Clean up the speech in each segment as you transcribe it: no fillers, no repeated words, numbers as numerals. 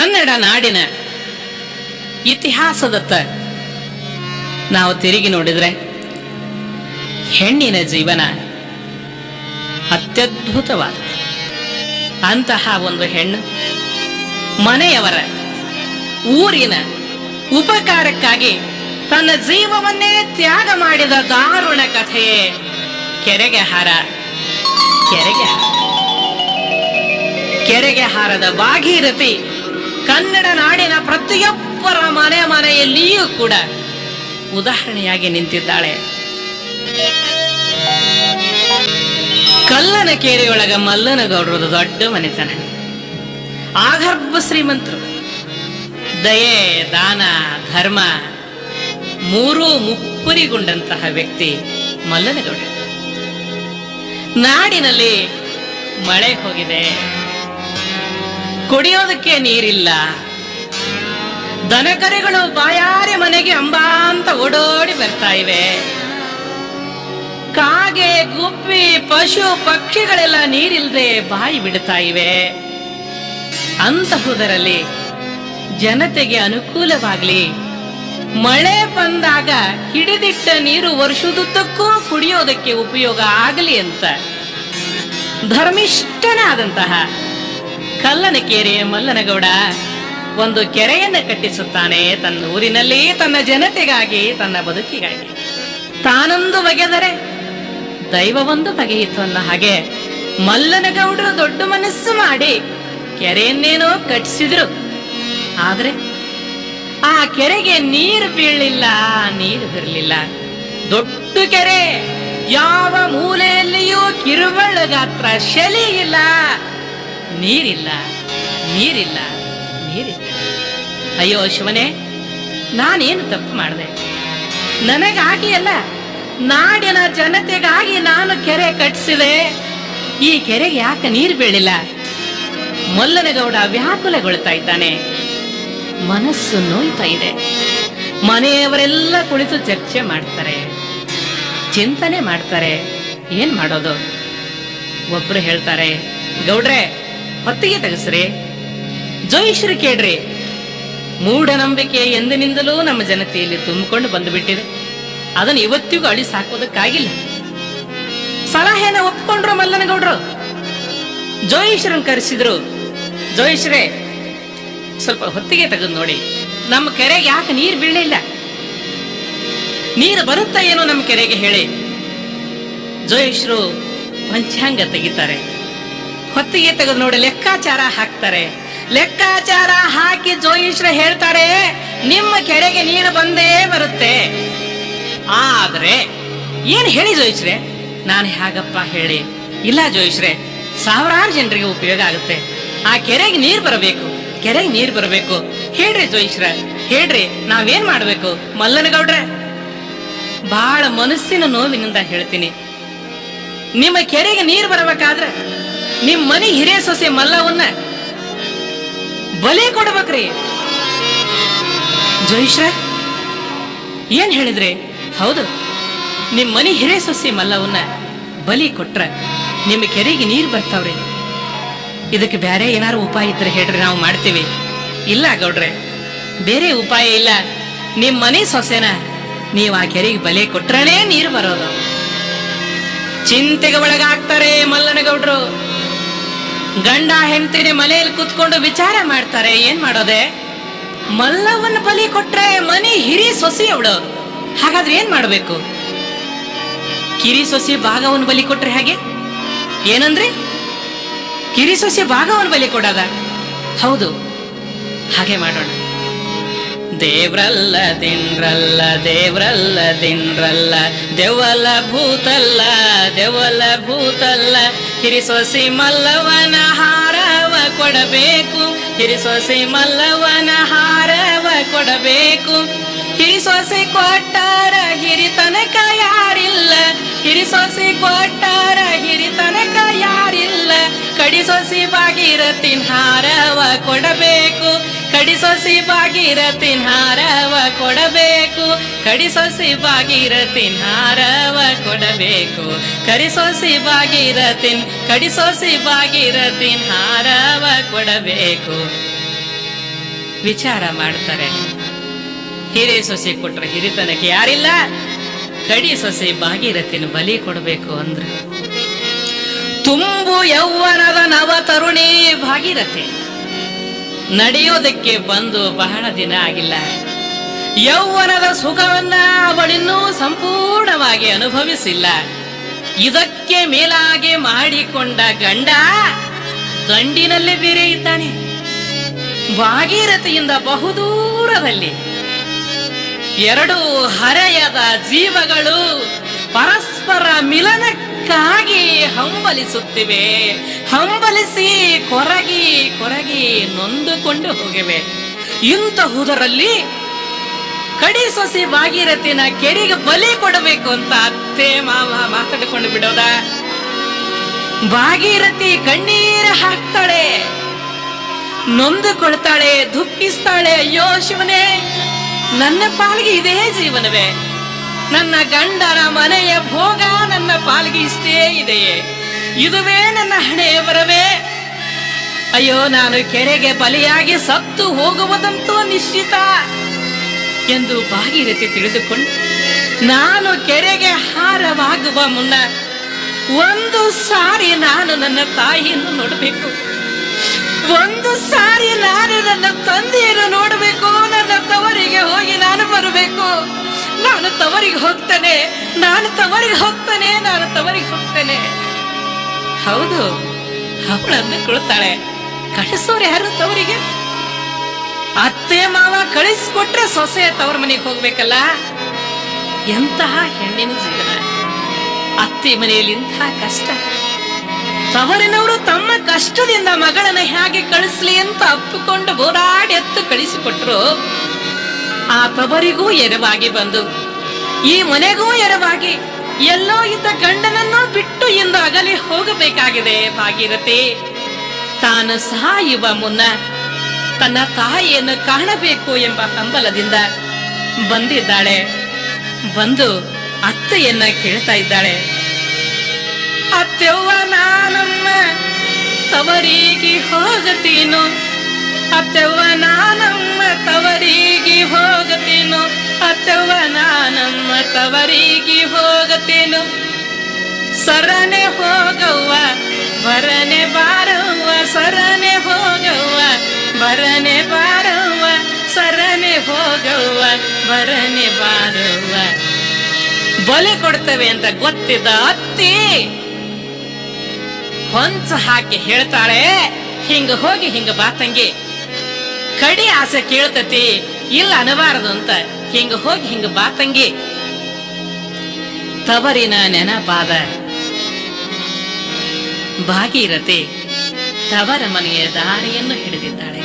ಕನ್ನಡ ನಾಡಿನ ಇತಿಹಾಸದತ್ತ ನಾವು ತಿರುಗಿ ನೋಡಿದ್ರೆ ಹೆಣ್ಣಿನ ಜೀವನ ಅತ್ಯದ್ಭುತವಾದ ಅಂತಹ ಒಂದು ಹೆಣ್ಣು ಮನೆಯವರ ಊರಿನ ಉಪಕಾರಕ್ಕಾಗಿ ತನ್ನ ಜೀವವನ್ನೇ ತ್ಯಾಗ ಮಾಡಿದ ದಾರುಣ ಕಥೆಯೇ ಕೆರೆಗೆ ಹಾರ. ಕೆರೆಗೆ ಹಾರದ ಭಾಗೀರಥಿ ಕನ್ನಡ ನಾಡಿನ ಪ್ರತಿಯೊಬ್ಬರ ಮನೆಯಲ್ಲಿಯೂ ಕೂಡ ಉದಾಹರಣೆಯಾಗಿ ನಿಂತಿದ್ದಾಳೆ. ಕಲ್ಲನ ಕೇರಿಯೊಳಗ ಮಲ್ಲನಗೌಡರದ ದೊಡ್ಡ ಮನೆತನ, ಆಗರ್ಭ ಶ್ರೀಮಂತರು, ದಯೆ ದಾನ ಧರ್ಮ ಮೂರೂ ಮುಪ್ಪುರಿಗೊಂಡಂತಹ ವ್ಯಕ್ತಿ ಮಲ್ಲನಗೌಡ. ನಾಡಿನಲ್ಲಿ ಮಳೆ ಹೋಗಿದೆ, ಕುಡಿಯೋದಕ್ಕೆ ನೀರಿಲ್ಲ, ದನಕರೆಗಳು ಬಾಯಾರಿ ಮನೆಗೆ ಅಂಬಾ ಅಂತ ಓಡೋಡಿ ಬರ್ತಾ ಇವೆ. ಕಾಗೆ ಗುಬ್ಬಿ ಪಶು ಪಕ್ಷಿಗಳೆಲ್ಲ ನೀರಿಲ್ಲದೆ ಬಾಯಿ ಬಿಡ್ತಾ ಇವೆ. ಅಂತಹುದರಲ್ಲಿ ಜನತೆಗೆ ಅನುಕೂಲವಾಗ್ಲಿ, ಮಳೆ ಬಂದಾಗ ಹಿಡಿದಿಟ್ಟ ನೀರು ವರ್ಷದುದ್ದಕ್ಕೂ ಕುಡಿಯೋದಕ್ಕೆ ಉಪಯೋಗ ಆಗಲಿ ಅಂತ ಧರ್ಮಿಷ್ಠನಾದಂತಹ ಕಲ್ಲನಕೇರಿಯ ಮಲ್ಲನಗೌಡ ಒಂದು ಕೆರೆಯನ್ನು ಕಟ್ಟಿಸುತ್ತಾನೆ. ತನ್ನ ಊರಿನಲ್ಲಿ ತನ್ನ ಜನತೆಗಾಗಿ, ತನ್ನ ಬದುಕಿಗಾಗಿ. ತಾನೊಂದು ಬಗೆದರೆ ದೈವವೊಂದು ಬಗೆಯಿತು ಅನ್ನೋ ಹಾಗೆ ಮಲ್ಲನಗೌಡರು ದೊಡ್ಡ ಮನಸ್ಸು ಮಾಡಿ ಕೆರೆಯನ್ನೇನೋ ಕಟ್ಟಿಸಿದ್ರು. ಆದ್ರೆ ಆ ಕೆರೆಗೆ ನೀರು ಬೀಳಲಿಲ್ಲ, ನೀರು ಬರಲಿಲ್ಲ. ದೊಡ್ಡ ಕೆರೆ, ಯಾವ ಮೂಲೆಯಲ್ಲಿಯೂ ಕಿರುಬಳ್ಳ ಗಾತ್ರ, ಶೆಲೆ ಇಲ್ಲ, ನೀರಿಲ್ಲ, ನೀರಿಲ್ಲ, ನೀರಿಲ್ಲ. ಅಯ್ಯೋ ಶಿವನೇ, ನಾನೇನು ತಪ್ಪು ಮಾಡಿದೆ? ನನಗಾಗಿ ಅಲ್ಲ, ನಾಡಿನ ಜನತೆಗಾಗಿ ನಾನು ಕೆರೆ ಕಟ್ಟಿಸಿದೆ. ಈ ಕೆರೆಗೆ ಯಾಕೆ ನೀರು ಬೀಳಿಲ್ಲ? ಮಲ್ಲನಗೌಡ ವ್ಯಾಕುಲಗೊಳ್ತಾ ಇದ್ದಾನೆ. ಮನಸ್ಸು ನೋಯ್ತಾ ಇದೆ. ಮನೆಯವರೆಲ್ಲ ಕುಳಿತು ಚರ್ಚೆ ಮಾಡ್ತಾರೆ, ಚಿಂತನೆ ಮಾಡ್ತಾರೆ. ಏನ್ ಮಾಡೋದು? ಒಬ್ರು ಹೇಳ್ತಾರೆ, ಗೌಡ್ರೆ ಹೊತ್ತಿಗೆ ತೆಗೆಸ್ರಿ, ಜೋಯಿಶ್ರೀ ಕೇಳ್ರಿ. ಮೂಢನಂಬಿಕೆ ಎಂದಿನಿಂದಲೂ ನಮ್ಮ ಜನತೆಯಲ್ಲಿ ತುಂಬಿಕೊಂಡು ಬಂದುಬಿಟ್ಟಿದೆ. ಅದನ್ನು ಇವತ್ತಿಗೂ ಅಳಿಸಿ ಹಾಕೋದಕ್ಕಾಗಿಲ್ಲ. ಸಲಹೆನ ಒಪ್ಕೊಂಡ್ರು ಮಲ್ಲನಗೌಡ್ರು. ಜೋಯಿಶ್ರನ್ ಕರೆಸಿದ್ರು. ಜೋಯಿಶ್ರೇ, ಸ್ವಲ್ಪ ಹೊತ್ತಿಗೆ ತೆಗೆದು ನೋಡಿ, ನಮ್ಮ ಕೆರೆಗೆ ಯಾಕೆ ನೀರು ಬೀಳಲಿಲ್ಲ? ನೀರು ಬರುತ್ತಾ ಏನೋ ನಮ್ಮ ಕೆರೆಗೆ ಹೇಳಿ. ಜೋಯಿಶ್ರು ಪಂಚಾಂಗ ತೆಗಿತಾರೆ. ಹೊತ್ತಿಗೆ ತೆಗೆದು ನೋಡಿ ಲೆಕ್ಕಾಚಾರ ಹಾಕ್ತಾರೆ. ಲೆಕ್ಕಾಚಾರ ಹಾಕಿ ಜೋಯಿಶ್ರ ಹೇಳ್ತಾರೆ, ನಿಮ್ಮ ಕೆರೆಗೆ ನೀರು ಬಂದೇ ಬರುತ್ತೆ. ಆದ್ರೆ ಏನ್ ಹೇಳಿ ಜೋಯಿಶ್ರೆ? ನಾನು ಹೇಗಪ್ಪ ಹೇಳಿ? ಇಲ್ಲ ಜೋಯಿಶ್ರೆ, ಸಾವಿರಾರು ಜನರಿಗೆ ಉಪಯೋಗ ಆಗುತ್ತೆ. ಆ ಕೆರೆಗೆ ನೀರು ಬರಬೇಕು, ಕೆರೆಗೆ ನೀರು ಬರಬೇಕು. ಹೇಳ್ರಿ ಜೋಯಿಶ್ರ, ಹೇಳ್ರಿ, ನಾವೇನ್ ಮಾಡ್ಬೇಕು? ಮಲ್ಲನಗೌಡ್ರೆ, ಬಹಳ ಮನಸ್ಸಿನ ನೋವಿನಿಂದ ಹೇಳ್ತೀನಿ. ನಿಮ್ಮ ಕೆರೆಗೆ ನೀರು ಬರಬೇಕಾದ್ರೆ ನಿಮ್ ಮನೆ ಹಿರಿಯ ಸೊಸೆ ಮಲ್ಲವನ್ನ ಬಲಿ ಕೊಡ್ಬೇಕ್ರಿ. ಜೋಯಿಶ್ರ ಏನ್ ಹೇಳಿದ್ರಿ? ಹೌದು, ನಿಮ್ ಮನೆ ಹಿರಿಯ ಸೊಸೆ ಮಲ್ಲವನ್ನ ಬಲಿ ಕೊಟ್ರ ನಿಮ್ಮ ಕೆರೆಗೆ ನೀರು ಬರ್ತಾವ್ರಿ. ಇದಕ್ಕೆ ಬೇರೆ ಏನಾರು ಉಪಾಯ ಇದ್ರೆ ಹೇಳ್ರಿ, ನಾವು ಮಾಡ್ತೀವಿ. ಇಲ್ಲ ಗೌಡ್ರೆ, ಬೇರೆ ಉಪಾಯ ಇಲ್ಲ. ನಿಮ್ ಮನೆ ಸೊಸೆನ ನೀವು ಆ ಕೆರೆಗೆ ಬಲಿ ಕೊಟ್ರನೇ ನೀರು ಬರೋದು. ಚಿಂತೆಗೆ ಒಳಗಾಗ್ತಾರೆ ಮಲ್ಲನಗೌಡ್ರು. ಗಂಡ ಹೆಂಡತಿನ ಮನೆಯಲ್ಲಿ ಕುತ್ಕೊಂಡು ವಿಚಾರ ಮಾಡ್ತಾರೆ, ಏನ್ ಮಾಡೋದೆ? ಮಲ್ಲವನ್ನ ಬಲಿ ಕೊಟ್ರೆ ಮನೆ ಹಿರಿ ಸೊಸಿ ಅವಳು, ಹಾಗಾದ್ರೆ ಏನ್ ಮಾಡ್ಬೇಕು? ಕಿರಿ ಸೊಸಿ ಭಾಗವನ್ನು ಬಲಿ ಕೊಟ್ರೆ ಹಾಗೆ ಏನಂದ್ರೆ? ಕಿರಿ ಸೊಸಿ ಭಾಗವನ್ನು ಬಲಿ ಕೊಡೋದ? ಹೌದು, ಹಾಗೆ ಮಾಡೋಣ. ದೇವ್ರಲ್ಲ ದಿನ್ರಲ್ಲ, ದೇವ್ರಲ್ಲ ದಿನ್ರಲ್ಲ, ದೆವಲ ಭೂತಲ್ಲ, ದೆವಲ ಭೂತಲ್ಲ. ಹಿರಿಸೊಸಿ ಮಲ್ಲವನ ಹಾರವ ಕೊಡಬೇಕು, ಹಿರಿಸೊಸಿ ಮಲ್ಲವನ ಹಾರವ ಕೊಡಬೇಕು. ಹಿರಿಸೊಸಿ ಕೊಟ್ಟಾರ ಹಿರಿತನಕ ಯಾರಿಲ್ಲ, ಹಿರಿಸೊಸಿ ಕೊಟ್ಟಾರ ಹಿರಿತನಕ ಯಾರಿಲ್ಲ. ಕಡಿಸೊಸಿ ಭಾಗೀರಥಿನ ಹಾರವ ಕೊಡಬೇಕು, ಕಡಿಸೊಸಿ ಭಾಗೀರಥಿನ ಹಾರವ ಕೊಡಬೇಕು. ಕಡಿಸೊಸಿ ಭಾಗೀರಥಿನ ಹಾರವ ಕೊಡಬೇಕು, ಕರಿಸೊಸಿ ಭಾಗೀರಥಿನ್, ಕಡಿಸೊಸಿ ಭಾಗೀರಥಿನ ಹಾರವ ಕೊಡಬೇಕು. ವಿಚಾರ ಮಾಡ್ತಾರೆ. ಹಿರೇ ಸೊಸೆ ಕೊಟ್ರೆ ಹಿರಿತನಕ್ಕೆ ಯಾರಿಲ್ಲ, ಕಡಿ ಸೊಸೆ ಭಾಗೀರಥಿನ ಬಲಿ ಕೊಡಬೇಕು ಅಂದ್ರು. ತುಂಬು ಯೌವನದ ನವ ತರುಣಿ ಭಾಗೀರಥಿ ನಡೆಯೋದಕ್ಕೆ ಬಂದು ಬಹಳ ದಿನ ಆಗಿಲ್ಲ. ಯೌವನದ ಸುಖವನ್ನ ಅವಳಿನ್ನೂ ಸಂಪೂರ್ಣವಾಗಿ ಅನುಭವಿಸಿಲ್ಲ. ಇದಕ್ಕೆ ಮೇಲಾಗಿ ಮಾಡಿಕೊಂಡ ಗಂಡ ಗಂಡಿನಲ್ಲೇ ಬೇರೆ ಇದ್ದಾನೆ. ಭಾಗೀರಥಿಯಿಂದ ಬಹುದೂರದಲ್ಲಿ ಎರಡು ಹರೆಯದ ಜೀವಗಳು ಪರಸ್ಪರ ಮಿಲನಕ್ಕಾಗಿ ಹಂಬಲಿಸುತ್ತಿವೆ. ಹಂಬಲಿಸಿ ಕೊರಗಿ ಕೊರಗಿ ನೊಂದುಕೊಂಡು ಹೋಗಿವೆ. ಇಂತಹುದರಲ್ಲಿ ಕಡಿ ಸೊಸಿ ಭಾಗೀರಥಿನ ಕೆರೆಗೆ ಬಲಿ ಕೊಡಬೇಕು ಅಂತ ಅತ್ತೆ ಮಾವ ಮಾತಾಡಿಕೊಂಡು ಬಿಡೋದ. ಭಾಗೀರಥಿ ಕಣ್ಣೀರ ಹಾಕ್ತಾಳೆ, ನೊಂದುಕೊಳ್ತಾಳೆ, ದುಃಖಿಸ್ತಾಳೆ. ಅಯ್ಯೋ ಶಿವನೇ, ನನ್ನ ಪಾಲಿಗೆ ಇದೇ ಜೀವನವೇ, ನನ್ನ ಗಂಡನ ಮನೆಯ ಭೋಗ ನನ್ನ ಪಾಲಿಗೆ ಇಷ್ಟೇ ಇದೆಯೇ, ಇದುವೇ ನನ್ನ ಹಣೆಯ ಬರವೇ. ಅಯ್ಯೋ, ನಾನು ಕೆರೆಗೆ ಬಲಿಯಾಗಿ ಸತ್ತು ಹೋಗುವುದಂತೂ ನಿಶ್ಚಿತ ಎಂದು ಭಾಗೀರಥಿ ತಿಳಿದುಕೊಂಡು ನಾನು ಕೆರೆಗೆ ಹಾರವಾಗುವ ಮುನ್ನ ಒಂದು ಸಾರಿ ನಾನು ನನ್ನ ತಾಯಿಯನ್ನು ನೋಡಬೇಕು, ಒಂದು ಸಾರಿ ನಾನು ನನ್ನ ತಂದೆಯನ್ನು ನೋಡಬೇಕು, ನನ್ನ ತವರಿಗೆ ಹೋಗಿ ನಾನು ಬರಬೇಕು. ನಾನು ತವರಿಗೆ ಹೋಗ್ತೇನೆ, ನಾನು ತವರಿಗೆ ಹೋಗ್ತೇನೆ, ನಾನು ತವರಿಗೆ ಹೋಗ್ತೇನೆ. ಹೌದು, ಅವಳು ಅಂದುಕೊಳ್ತಾಳೆ, ಕಳಿಸೋರು ಯಾರು ತವರಿಗೆ? ಅತ್ತೆ ಮಾವ ಕಳಿಸ್ಕೊಟ್ರೆ ಸೊಸೆ ತವರ ಮನೆಗೆ ಹೋಗ್ಬೇಕಲ್ಲ. ಎಂತಹ ಹೆಣ್ಣಿನ ಜೀವನ! ಅತ್ತೆ ಮನೆಯಲ್ಲಿ ಇಂತಹ ಕಷ್ಟ. ತವರಿನವರು ತಮ್ಮ ಕಷ್ಟದಿಂದ ಮಗಳನ್ನ ಹೇಗೆ ಕಳಿಸ್ಲಿ ಅಂತ ಅಪ್ಪಿಕೊಂಡು ಬೋರಾಡಿ ಎತ್ತು ಕಳಿಸಿಕೊಟ್ರು. ಆ ತವರಿಗೂ ಎರವಾಗಿ ಬಂದು ಈ ಮನೆಗೂ ಎರವಾಗಿ ಎಲ್ಲೋ ಇದ್ದ ಗಂಡನನ್ನು ಬಿಟ್ಟು ಇಂದು ಅಗಲಿ ಹೋಗಬೇಕಾಗಿದೆ ಭಾಗೀರಥಿ. ತಾನು ಸಾಯುವ ಮುನ್ನ ತನ್ನ ತಾಯಿಯನ್ನು ಕಾಣಬೇಕು ಎಂಬ ಹಂಬಲದಿಂದ ಬಂದಿದ್ದಾಳೆ. ಬಂದು ಅತ್ತೆಯನ್ನ ಕೇಳ್ತಾ ಇದ್ದಾಳೆ. ಅತ್ತೆವ್ವ, ನಾನಮ್ಮ ತವರಿಗೆ ಹೋಗತೀನು, ಅತ್ತೆವ್ವ ನಾನಮ್ಮ ತವರಿಗೆ ಹೋಗತೀನು, ಅತ್ತೆವ್ವ ನಾನಮ್ಮ ತವರಿಗೆ ಹೋಗತೀನು. ಸರನೆ ಹೋಗವ್ವ ಬರನೆ ಬಾರವ್ವ, ಸರನೆ ಹೋಗವ್ವ ಬರನೆ ಬಾರವ್ವ, ಸರನೆ ಹೋಗವ್ವ ಬರನೆ ಬಾರವ್ವ. ಬಲಿ ಕೊಡ್ತೇವೆ ಅಂತ ಗೊತ್ತಿದ್ದ ಅತ್ತಿ ಹೊಂಚ ಹಾಕಿ ಹೇಳ್ತಾಳೆ, ಹಿಂಗ ಹೋಗಿ ಹಿಂಗ ಬಾತಂಗಿ, ಕಡಿ ಆಸೆ ಕೇಳ್ತತಿ, ಇಲ್ಲ ಅನಬಾರದು ಅಂತ ಹಿಂಗ ಹೋಗಿ ಹಿಂಗ ಬಾತಂಗಿ. ತವರಿನ ನೆನಪಾದ ಭಾಗೀರಥಿ ತವರ ಮನೆಯ ದಾರಿಯನ್ನು ಹಿಡಿದಿದ್ದಾಳೆ.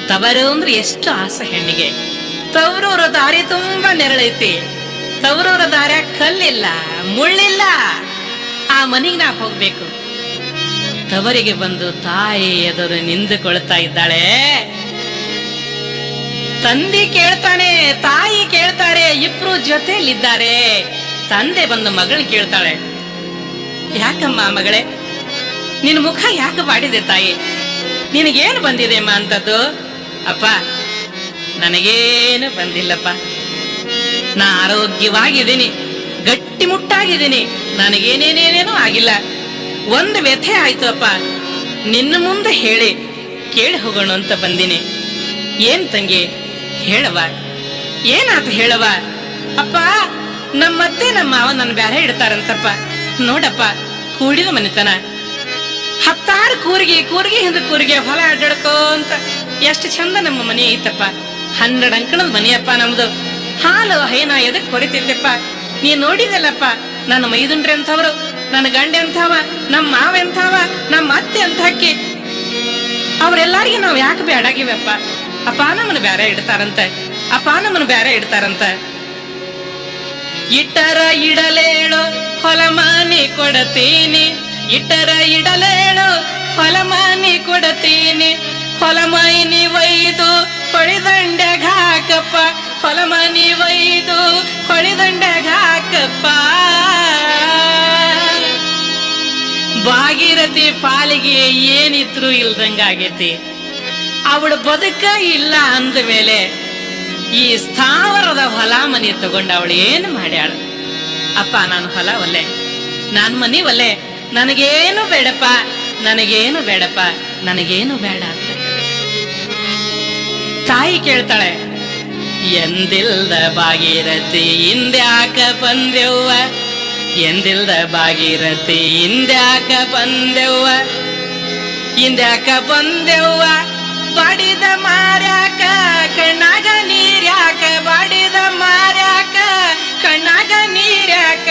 ತವರು ಅಂದ್ರೆ ಎಷ್ಟು ಆಸೆ ಹೆಣ್ಣಿಗೆ. ತವರೂರ ದಾರಿ ತುಂಬಾ ನೆರಳೈತಿ. ತವರೂರ ದಾರ್ಯ ಕಲ್ಲಿಲ್ಲ, ಮುಳ್ಳಿಲ್ಲ. ಆ ಮನೆಗೆ ನಾ ಹೋಗ್ಬೇಕು. ತವರಿಗೆ ಬಂದು ತಾಯಿ ಎದುರು ನಿಂದುಕೊಳ್ತಾ ಇದ್ದಾಳೆ. ತಂದೆ ಕೇಳ್ತಾನೆ, ತಾಯಿ ಕೇಳ್ತಾರೆ, ಇಬ್ರು ಜೊತೆಯಲ್ಲಿದ್ದಾರೆ. ತಂದೆ ಬಂದು ಮಗಳು ಕೇಳ್ತಾಳೆ, ಯಾಕಮ್ಮ ಮಗಳೇ, ನಿನ್ ಮುಖ ಯಾಕೆ ಮಾಡಿದೆ ತಾಯಿ, ನಿನಗೇನು ಬಂದಿದೆ ಅಮ್ಮ ಅಂತದ್ದು? ಅಪ್ಪ, ನನಗೇನು ಬಂದಿಲ್ಲಪ್ಪ, ನಾ ಆರೋಗ್ಯವಾಗಿದ್ದೀನಿ, ಗಟ್ಟಿಮುಟ್ಟಾಗಿದ್ದೀನಿ, ನನಗೇನೇನೇನೇನೂ ಆಗಿಲ್ಲ. ಒಂದು ವ್ಯಥೆ ಆಯ್ತು ಅಪ್ಪ, ನಿನ್ನ ಮುಂದೆ ಹೇಳಿ ಕೇಳಿ ಹೋಗೋಣ ಅಂತ ಬಂದಿನಿ. ಏನ್ ತಂಗಿ ಹೇಳವ, ಏನಾತ ಹೇಳವ? ಅಪ್ಪ, ನಮ್ಮತ್ತೆ ನಮ್ಮ ಮಾವ ನನ್ನ ಬ್ಯಾರೆ ಇಡ್ತಾರಂತಪ್ಪ. ನೋಡಪ್ಪ, ಕೂಡಿದ ಮನೆತನ, 10 ಕೂರಿಗೆ, ಕೂರಿಗೆ ಹಿಂದ ಕೂರಿಗೆ ಹೊಲ ಅಡ್ಡಾಡ್ಕೋ ಅಂತ ಎಷ್ಟು ಚಂದ ನಮ್ಮ ಮನೆ ಐತಪ್ಪ. 12 ಅಂಕಣದ ಮನೆಯಪ್ಪ ನಮ್ದು. ಹಾಲು ಹೈನ ಎದಕ್ ಕೊರಿತೈತಪ್ಪ. ನೀ ನೋಡಿದಲ್ಲಪ್ಪ, ನನ್ನ ಮೈದುಂಡ್ರೆ ಅಂತವ್ರು, ನನ್ನ ಗಂಡ ಎಂಥವ, ನಮ್ಮ ಮಾವ ಎಂಥವ, ನಮ್ಮ ಅತ್ತೆ ಅಂತಕ್ಕಿ, ಅವ್ರೆಲ್ಲಾರಿಗೆ ನಾವ್ ಯಾಕೆ ಬ್ಯಾಡಾಗಿವಪ್ಪ. ಅಪ್ಪ ನಮ್ಮನ್ನ ಬ್ಯಾರೆ ಇಡ್ತಾರಂತ, ಅಪ್ಪ ನಮ್ಮನ್ನ ಬ್ಯಾರೆ ಇಡ್ತಾರಂತ. ಇಟ್ಟರ ಇಡಲೇಳು ಹೊಲಮಾನಿ ಕೊಡತೀನಿ, ಇಟ್ಟರ ಇಡಲೇಳು ಹೊಲಮಾನಿ ಕೊಡತೀನಿ, ಹೊಲಮೈನಿ ಒಯ್ದು ಹೊಳಿದಂಡಗ ಹಾಕಪ್ಪ, ಹೊಲಮನಿ ಒಯ್ದು ಹೊಳಿದಂಡಗ ಹಾಕಪ್ಪ. ಭಾಗೀರಥಿ ಪಾಲಿಗೆ ಏನಿದ್ರು ಇಲ್ದಂಗಾಗೈತಿ. ಅವಳು ಬದುಕ ಇಲ್ಲ ಅಂದ ಮೇಲೆ ಈ ಸ್ಥಾವರದ ಹೊಲ ಮನೆ ತಗೊಂಡ ಅವಳು ಏನು ಮಾಡ್ಯಾಳ? ಅಪ್ಪ, ನಾನು ಹೊಲ ಒಲ್ಲೆ, ನಾನು ಮನಿ ಒಲ್ಲೆ, ನನಗೇನು ಬೇಡಪ್ಪ, ನನಗೇನು ಬೇಡಪ್ಪ, ನನಗೇನು ಬೇಡ ಅಂತ ತಾಯಿ ಕೇಳ್ತಾಳೆ. ಎಂದಿಲ್ದ ಭಾಗೀರಥಿ ಹಿಂದ್ಯಾಕ ಬಂದೆವ್ವ, ಎಂದಿಲ್ದ ಭಾಗೀರಥಿ ಹಿಂದ್ಯಾಕ ಬಂದೆವ್ವ, ಹಿಂದ್ಯಾಕ ಬಂದೆವ್ವ, ಬಡಿದ ಮಾರ್ಯಾಕ ಕಣ್ಣಾಗ ನೀರ್ಯಾಕ, ಬಡಿದ ಮಾರ್ಯಾಕ ಕಣ್ಣಾಗ ನೀರ್ಯಾಕ.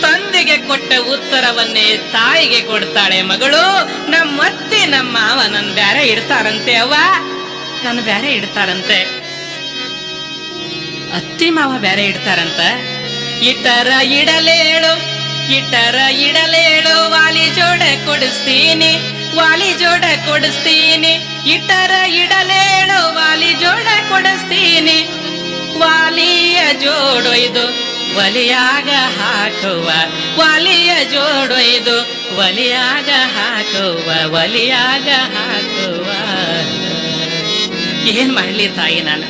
ತಂದೆಗೆ ಕೊಟ್ಟ ಉತ್ತರವನ್ನೇ ತಾಯಿಗೆ ಕೊಡ್ತಾಳೆ ಮಗಳು. ನಮ್ಮತ್ತಿ ನಮ್ಮ ಮಾವ ನನ್ ಬ್ಯಾರೆ ಇಡ್ತಾರಂತೆ, ಅವ್ವ ನನ್ನ ಬ್ಯಾರೆ ಇಡ್ತಾರಂತೆ. ಅತ್ತಿ ಮಾವ ಬ್ಯಾರೆ ಇಡ್ತಾರಂತ. ಇಟ್ಟರ ಇಡಲೇಳು, ಇಟ್ಟರ ಇಡಲೇಳು, ವಾಲಿ ಜೋಡ ಕೊಡಿಸ್ತೀನಿ, ವಾಲಿ ಜೋಡ ಕೊಡಿಸ್ತೀನಿ. ಇಟ್ಟರ ಇಡಲೇಳು, ವಾಲಿ ಜೋಡ ಕೊಡಿಸ್ತೀನಿ. ವಾಲಿಯ ಜೋಡೊಯ್ದು ಒಲಿಯಾಗ ಹಾಕುವ, ವಾಲಿಯ ಜೋಡೊಯ್ದು ಒಲಿಯಾಗ ಹಾಕುವ, ಒಲಿಯಾಗ ಹಾಕುವ. ಏನ್ ಮಾಡ್ಲಿ ತಾಯಿ, ನಾನು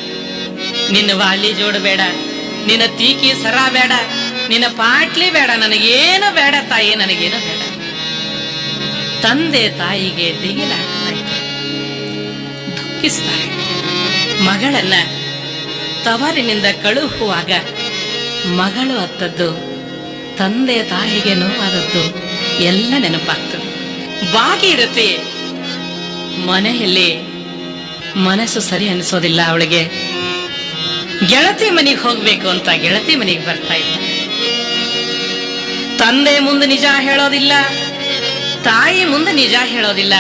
ನಿನ್ನ ವಾಲಿ ಜೋಡು ಬೇಡ, ನಿನ್ನ ತೀಕಿ ಸರ ಬೇಡ, ನಿನ್ನ ಪಾಟ್ಲಿ ಬೇಡ, ನನಗೇನು ಬೇಡ ತಾಯಿ, ನನಗೇನು ಬೇಡ. ತಂದೆ ತಾಯಿಗೆ ದಿಗಿಲಾಗ್ತಾ ಇದೆ, ದುಃಖಿಸ್ತಾರೆ. ಮಗಳನ್ನ ತವರಿನಿಂದ ಕಳುಹುವಾಗ ಮಗಳು ಅತ್ತದ್ದು, ತಂದೆ ತಾಯಿಗೆ ನೋವಾದದ್ದು ಎಲ್ಲ ನೆನಪಾಗ್ತದೆ. ಭಾಗೀರಥಿ ಮನೆಯಲ್ಲಿ ಮನಸ್ಸು ಸರಿ ಅನಿಸೋದಿಲ್ಲ ಅವಳಿಗೆ. ಗೆಳತಿ ಮನೆಗೆ ಹೋಗ್ಬೇಕು ಅಂತ ಗೆಳತಿ ಮನೆಗೆ ಬರ್ತಾ ಇದ್ದ. ತಂದೆ ಮುಂದೆ ನಿಜ ಹೇಳೋದಿಲ್ಲ, ತಾಯಿ ಮುಂದೆ ನಿಜ ಹೇಳೋದಿಲ್ಲ,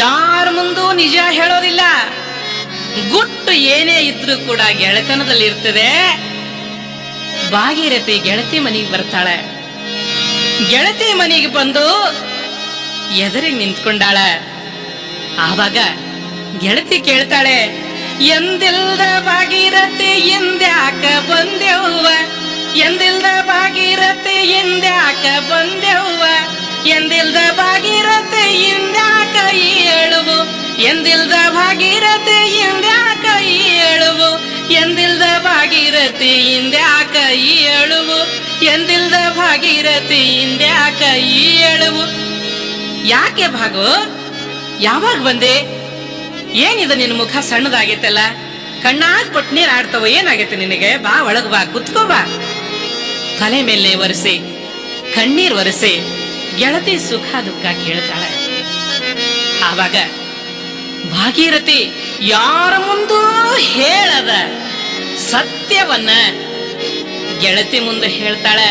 ಯಾರ ಮುಂದೂ ನಿಜ ಹೇಳೋದಿಲ್ಲ. ಗುಟ್ಟು ಏನೇ ಇದ್ರೂ ಕೂಡ ಗೆಳೆತನದಲ್ಲಿ ಇರ್ತದೆ. ಭಾಗೀರಥಿ ಗೆಳತಿ ಮನೆಗೆ ಬರ್ತಾಳೆ. ಗೆಳತಿ ಮನೆಗೆ ಬಂದು ಎದುರಿಗೆ ನಿಂತ್ಕೊಂಡಾಳ. ಆವಾಗ ಗೆಳತಿ ಕೇಳ್ತಾಳೆ, ಎಂದಿಲ್ದ ಭಾಗೀರಥಿ ಎಂದ್ಯಾಕ ಬಂದೆವ್ವ, ಎಂದಿಲ್ದ ಭಾಗೀರಥಿ ಎಂದ್ಯಾಕ ಬಂದೆವ್ವ, ಎಂದಿಲ್ದ ಭಾಗೀರಥಿ ಎಂದ್ಯಾಕ ಏಳುವು, ಎಂದಿಲ್ದ ಭಾಗೀರಥಿ ಎಂದ್ಯಾಕ ಏಳುವು, ಎಂದಿಲ್ದ ಭಾಗೀರಥಿ ಇಂದ್ಯಾಕ ಏಳುವು, ಎಂದಿಲ್ದ ಭಾಗೀರಥಿ ಇಂದ್ಯಾಕ ಏಳುವು. ಯಾಕೆ ಭಾಗು, ಯಾವಾಗ ಬಂದೆ? ಏನಿದೆ ನಿನ್ನ ಮುಖ ಸಣ್ಣದಾಗೈತಲ್ಲ, ಕಣ್ಣಾಗ್ ಕೊಟ್ಟು ನೀರ್ ಆಡ್ತಾವ, ಏನಾಗೈತೆ ನಿನಗೆ? ಬಾ ಒಳಗ್ ಬಾ, ಕುತ್ಕೋ ಬಾ. ತಲೆ ಮೇಲೆ ಒರೆಸಿ ಕಣ್ಣೀರ್ ಒರೆಸಿ ಗೆಳತಿ ಸುಖ ದುಃಖ ಕೇಳ್ತಾಳೆ. ಆವಾಗ ಭಾಗೀರಥಿ ಯಾರ ಮುಂದೂ ಹೇಳದ ಸತ್ಯವನ್ನ ಗೆಳತಿ ಮುಂದೆ ಹೇಳ್ತಾಳೆ.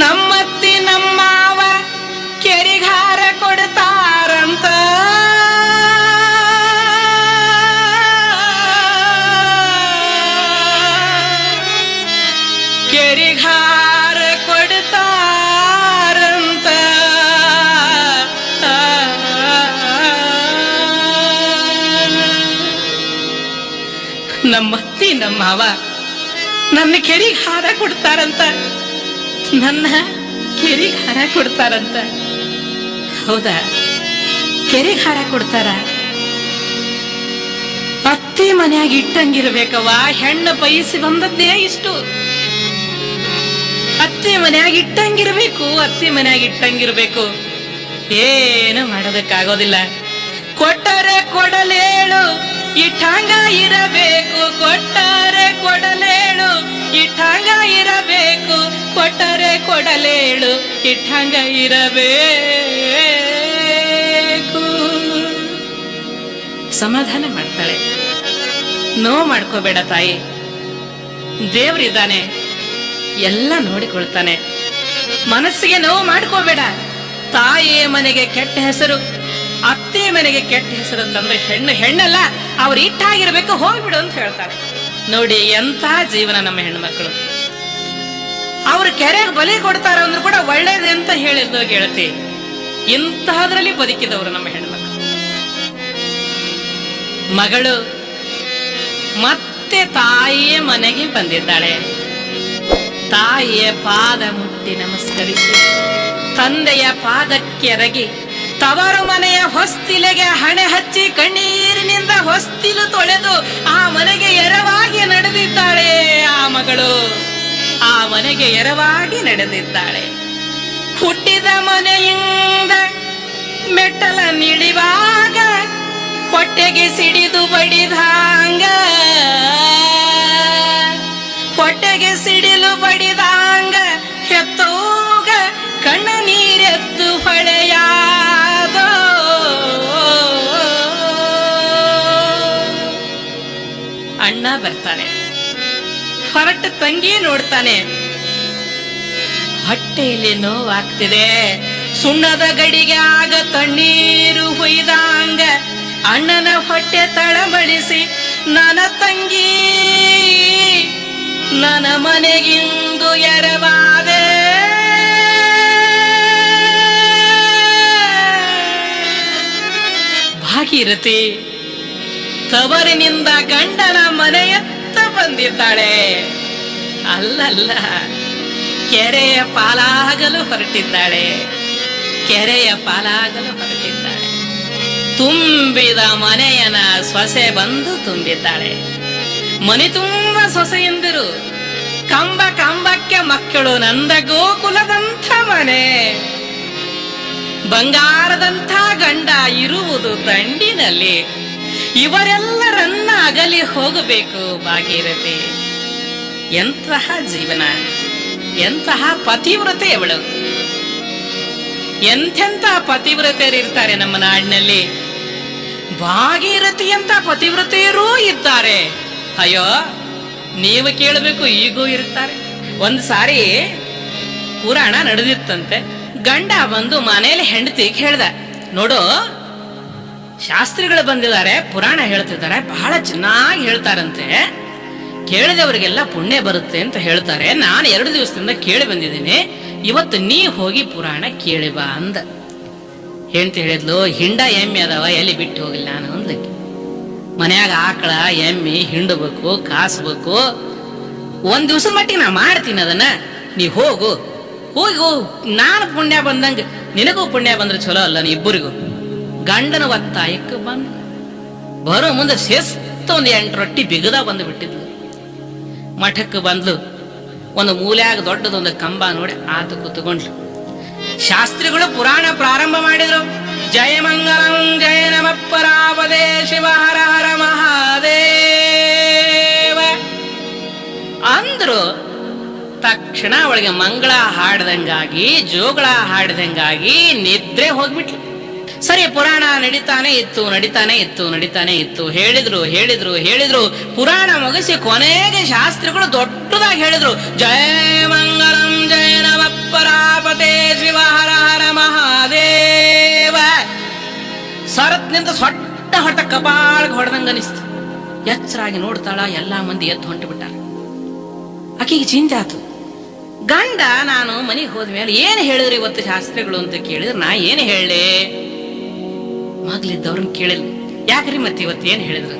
ನಮ್ಮತ್ತಿ ನಮ್ಮವ ಕೆರಿಗಾರ ಕೊಡ್ತಾರಂತ, ಕೆರಿಗಾರ ಕೊಡ್ತಾರಂತ. ನಮ್ಮತ್ತಿ ನಮ್ಮವ ನನ್ನ ಕೆರಿಗೆ ಹಾರ ಕೊಡ್ತಾರಂತ, ನನ್ನ ಕೆರಿಗೆ ಹಾರ ಕೊಡ್ತಾರಂತ. ಹೌದಾ, ಕೆರಿಗೆ ಹಾರ ಕೊಡ್ತಾರ? ಅತ್ತಿ ಮನ್ಯಾಗ ಇಟ್ಟಂಗಿರ್ಬೇಕವ್ವ, ಹೆಣ್ಣು ಬಯಸಿ ಬಂದದ್ದೇ ಇಷ್ಟು. ಅತ್ತಿ ಮನ್ಯಾಗ ಇಟ್ಟಂಗಿರ್ಬೇಕು, ಅತ್ತಿ ಮನ್ಯಾಗ ಇಟ್ಟಂಗಿರ್ಬೇಕು. ಏನು ಮಾಡೋದಕ್ಕಾಗೋದಿಲ್ಲ. ಕೊಟ್ಟರೆ ಕೊಡಲೇಳು, ಇಟ್ಟಂಗ ಇರಬೇಕು, ಕೊಟ್ಟರೆ ಕೊಡಲೇಳು, ಇಟ್ಟಂಗ ಇರಬೇಕು, ಕೊಟ್ಟರೆ ಕೊಡಲೇಳು, ಇಟ್ಟಂಗ ಇರಬೇಕು. ಸಮಾಧಾನ ಮಾಡ್ತಾಳೆ. ನೋವು ಮಾಡ್ಕೋಬೇಡ ತಾಯಿ, ದೇವ್ರಿದ್ದಾನೆ, ಎಲ್ಲ ನೋಡಿಕೊಳ್ತಾನೆ. ಮನಸ್ಸಿಗೆ ನೋವು ಮಾಡ್ಕೋಬೇಡ. ತಾಯಿಯ ಮನೆಗೆ ಕೆಟ್ಟ ಹೆಸರು, ಅತ್ತೆ ಮನೆಗೆ ಕೆಟ್ಟ ಹೆಸರು ತಂದ್ರೆ ಹೆಣ್ಣು ಹೆಣ್ಣಲ್ಲ, ಅವ್ರು ಇಟ್ಟಾಗಿರ್ಬೇಕು, ಹೋಗ್ಬಿಡು ಅಂತ ಹೇಳ್ತಾರೆ. ನೋಡಿ ಎಂತ ಜೀವನ ನಮ್ಮ ಹೆಣ್ಣು ಮಕ್ಕಳು. ಅವ್ರು ಕೆರೆಗೆ ಬಲಿ ಕೊಡ್ತಾರ ಅಂದ್ರೂ ಕೂಡ ಒಳ್ಳೇದು ಅಂತ ಹೇಳಿದ್ದು ಗೆಳತಿ. ಇಂತಹದ್ರಲ್ಲಿ ಬದುಕಿದವರು ನಮ್ಮ ಹೆಣ್ಣು ಮಕ್ಕಳು. ಮಗಳು ಮತ್ತೆ ತಾಯಿಯ ಮನೆಗೆ ಬಂದಿದ್ದಾಳೆ. ತಾಯಿಯ ಪಾದ ಮುಟ್ಟಿ ನಮಸ್ಕರಿಸಿ ತಂದೆಯ ಪಾದಕ್ಕೆ ಎರಗಿ ತವರು ಮನೆಯ ಹೊಸ್ತಿಲೆಗೆ ಹಣೆ ಹಚ್ಚಿ ಕಣ್ಣೀರಿನಿಂದ ಹೊಸ್ತಿಲು ತೊಳೆದು ಆ ಮನೆಗೆ ಎರವಾಗಿ ನಡೆದಿದ್ದಾಳೆ ಆ ಮಗಳು. ಆ ಮನೆಗೆ ಎರವಾಗಿ ನಡೆದಿದ್ದಾಳೆ. ಹುಟ್ಟಿದ ಮನೆಯಿಂದ ಮೆಟ್ಟಲ ನಿಳಿವಾಗ ಹೊಟ್ಟೆಗೆ ಸಿಡಿದು ಬಡಿದಾಂಗ, ಹೊಟ್ಟೆಗೆ ಸಿಡಿಲು ಬಡಿದಾಂಗ ಹೆತ್ತೋಗ ಕಣ್ಣ ನೀರೆದ್ದು ಹೊಳೆಯಾದ. ಅಣ್ಣ ಬರ್ತಾನೆ, ಹೊರಟ ತಂಗಿ ನೋಡ್ತಾನೆ. ಹೊಟ್ಟೆಯಲ್ಲಿ ನೋವಾಗ್ತಿದೆ. ಸುಣ್ಣದ ಗಡಿಗೆ ಆಗ ತಣ್ಣೀರು ಹೊಯ್ದಾಂಗ ಅಣ್ಣನ ಹೊಟ್ಟೆ ತಳಬಳಿಸಿ, ನನ್ನ ತಂಗಿ ನನ್ನ ಮನೆಗಿಂದು ಎರವಾದೆ. ಭಾಗೀರಥಿ ತವರಿನಿಂದ ಗಂಡನ ಮನೆಯತ್ತ ಬಂದಿದ್ದಾಳೆ. ಅಲ್ಲಲ್ಲ, ಕೆರೆಯ ಪಾಲಾಗಲು ಹೊರಟಿದ್ದಾಳೆ. ಕೆರೆಯ ಪಾಲಾಗಲು ಹೊರಟಿದ್ದಾಳೆ. ತುಂಬಿದ ಮನೆಯನ ಸೊಸೆ ಬಂದು ತುಂಬಿದ್ದಾಳೆ. ಮನೆ ತುಂಬ ಸೊಸೆಯಂದಿರು, ಕಂಬ ಕಂಬಕ್ಕೆ ಮಕ್ಕಳು, ನಂದ ಗೋಕುಲದಂಥ ಮನೆ, ಬಂಗಾರದಂಥ ಗಂಡ ಇರುವುದು ದಂಡಿನಲ್ಲಿ. ಇವರೆಲ್ಲರನ್ನ ಅಗಲಿ ಹೋಗಬೇಕು ಭಾಗೀರಥಿ. ಎಂತಹ ಜೀವನ, ಎಂತಹ ಪತಿವ್ರತೆ ಅವಳು. ಎಂಥೆಂಥ ಪತಿವ್ರತೆಯರಿರ್ತಾರೆ ನಮ್ಮ ನಾಡಿನಲ್ಲಿ. ಭಾಗೀರಥಿ ಅಂತ ಪತಿವ್ರತೆಯರೂ ಇದ್ದಾರೆ. ಅಯ್ಯೋ, ನೀವು ಕೇಳಬೇಕು, ಈಗೂ ಇರ್ತಾರೆ. ಒಂದು ಸಾರಿ ಪುರಾಣ ನಡೆದಿತ್ತಂತೆ. ಗಂಡ ಬಂದು ಮನೇಲಿ ಹೆಂಡತಿಗೆ ಹೇಳ್ದ, ನೋಡು ಶಾಸ್ತ್ರಿಗಳು ಬಂದಿದ್ದಾರೆ, ಪುರಾಣ ಹೇಳ್ತಿದ್ದಾರೆ, ಬಹಳ ಚೆನ್ನಾಗಿ ಹೇಳ್ತಾರಂತೆ, ಕೇಳಿದವರಿಗೆಲ್ಲ ಪುಣ್ಯ ಬರುತ್ತೆ ಅಂತ ಹೇಳ್ತಾರೆ. ನಾನು 2 ದಿವಸದಿಂದ ಕೇಳಿ ಬಂದಿದ್ದೀನಿ, ಇವತ್ತು ನೀ ಹೋಗಿ ಪುರಾಣ ಕೇಳಿ ಬಾ ಅಂದ. ಹೆಂಡತಿ ಹೇಳಿದ್ಲು, ಹಿಂಡ ಎಮ್ಮೆ ಅದಾವ, ಎಲ್ಲಿ ಬಿಟ್ಟು ಹೋಗಿಲ್ಲ ನಾನು ಅಂದ್ಲಕ್ಕೆ. ಮನ್ಯಾಗ ಆಕಳ ಎಮ್ಮೆ ಹಿಂಡಬೇಕು, ಕಾಸ್ಬೇಕು, 1 ದಿವಸದ ಮಟ್ಟಿಗೆ ನಾ ಮಾಡ್ತೀನಿ ಅದನ್ನ, ನೀ ಹೋಗು ಹೋಗು. ನಾನು ಪುಣ್ಯ ಬಂದಂಗ ನಿನಗೂ ಪುಣ್ಯ ಬಂದ್ರೆ ಚಲೋ ಅಲ್ಲ, ನೀ ಇಬ್ಬರಿಗೂ. ಗಂಡನ ಒತ್ತಾಯಕ್ಕೆ ಬಂದ ಬರೋ ಮುಂದೆ ಶಿಸ್ತು 8 ರೊಟ್ಟಿ ಬಿಗದ ಬಂದು ಬಿಟ್ಟಿದ್ಲು. ಮಠಕ್ಕೆ ಬಂದ್ಲು. ಒಂದು ಮೂಲ್ಯಾಗ ದೊಡ್ಡದೊಂದು ಕಂಬ ನೋಡಿ ಆತ ಕೂತ್ಕೊಂಡ್ಲು. ಶಾಸ್ತ್ರಿಗಳು ಪುರಾಣ ಪ್ರಾರಂಭ ಮಾಡಿದ್ರು. ಜಯ ಮಂಗಲಂ ಜಯ ನಮ ಪರಾಪದೇ ಶಿವ ಹರ ಹರ ಮಹಾದೇವ ಅಂದ್ರು. ತಕ್ಷಣ ಅವಳಿಗೆ ಮಂಗಳ ಹಾಡ್ದಂಗಾಗಿ, ಜೋಗಳ ಹಾಡ್ದಂಗಾಗಿ ನಿದ್ರೆ ಹೋಗ್ಬಿಟ್ಲು. ಸರಿ, ಪುರಾಣ ನಡೀತಾನೆ ಇತ್ತು, ನಡೀತಾನೆ ಇತ್ತು, ನಡೀತಾನೆ ಇತ್ತು. ಹೇಳಿದ್ರು ಹೇಳಿದ್ರು ಹೇಳಿದ್ರು. ಪುರಾಣ ಮುಗಿಸಿ ಕೊನೆಗೆ ಶಾಸ್ತ್ರಿಗಳು ದೊಡ್ಡದಾಗಿ ಹೇಳಿದ್ರು, ಜಯ ಮಂಗಲಂ ಜಯ ನಮ ಪರಾಪತೆ ಶಿವ ಹರ ಹರ ಮಹಾದೇವ. ಸರತ್ನಿಂದ ಸೊಟ್ಟ ಹೊಟ್ಟ ಕಪಾಳಕ್ಕೆ ಹೊಡೆದಂಗ ಅನಿಸ್ತು. ಎಚ್ಚರಾಗಿ ನೋಡ್ತಾಳ, ಎಲ್ಲಾ ಮಂದಿ ಎದ್ದು ಹೊಂಟು ಬಿಟ್ಟಾರ. ಆಕೆಗೆ ಚಿಂತೆ ಆತು. ಗಂಡ ನಾನು ಮನೆಗೆ ಹೋದ್ಮೇಲೆ ಏನು ಹೇಳಿದ್ರು ಇವತ್ತು ಶಾಸ್ತ್ರಿಗಳು ಅಂತ ಕೇಳಿದ್ರೆ, ನಾ ಏನು ಹೇಳಲಿ? ಮಗ್ಲಿದ್ದವ್ರನ್ನ ಕೇಳಿಲ್ಲ. ಯಾಕ್ರಿ ಮತ್ತೆ ಇವತ್ತು ಏನು ಹೇಳಿದ್ರು?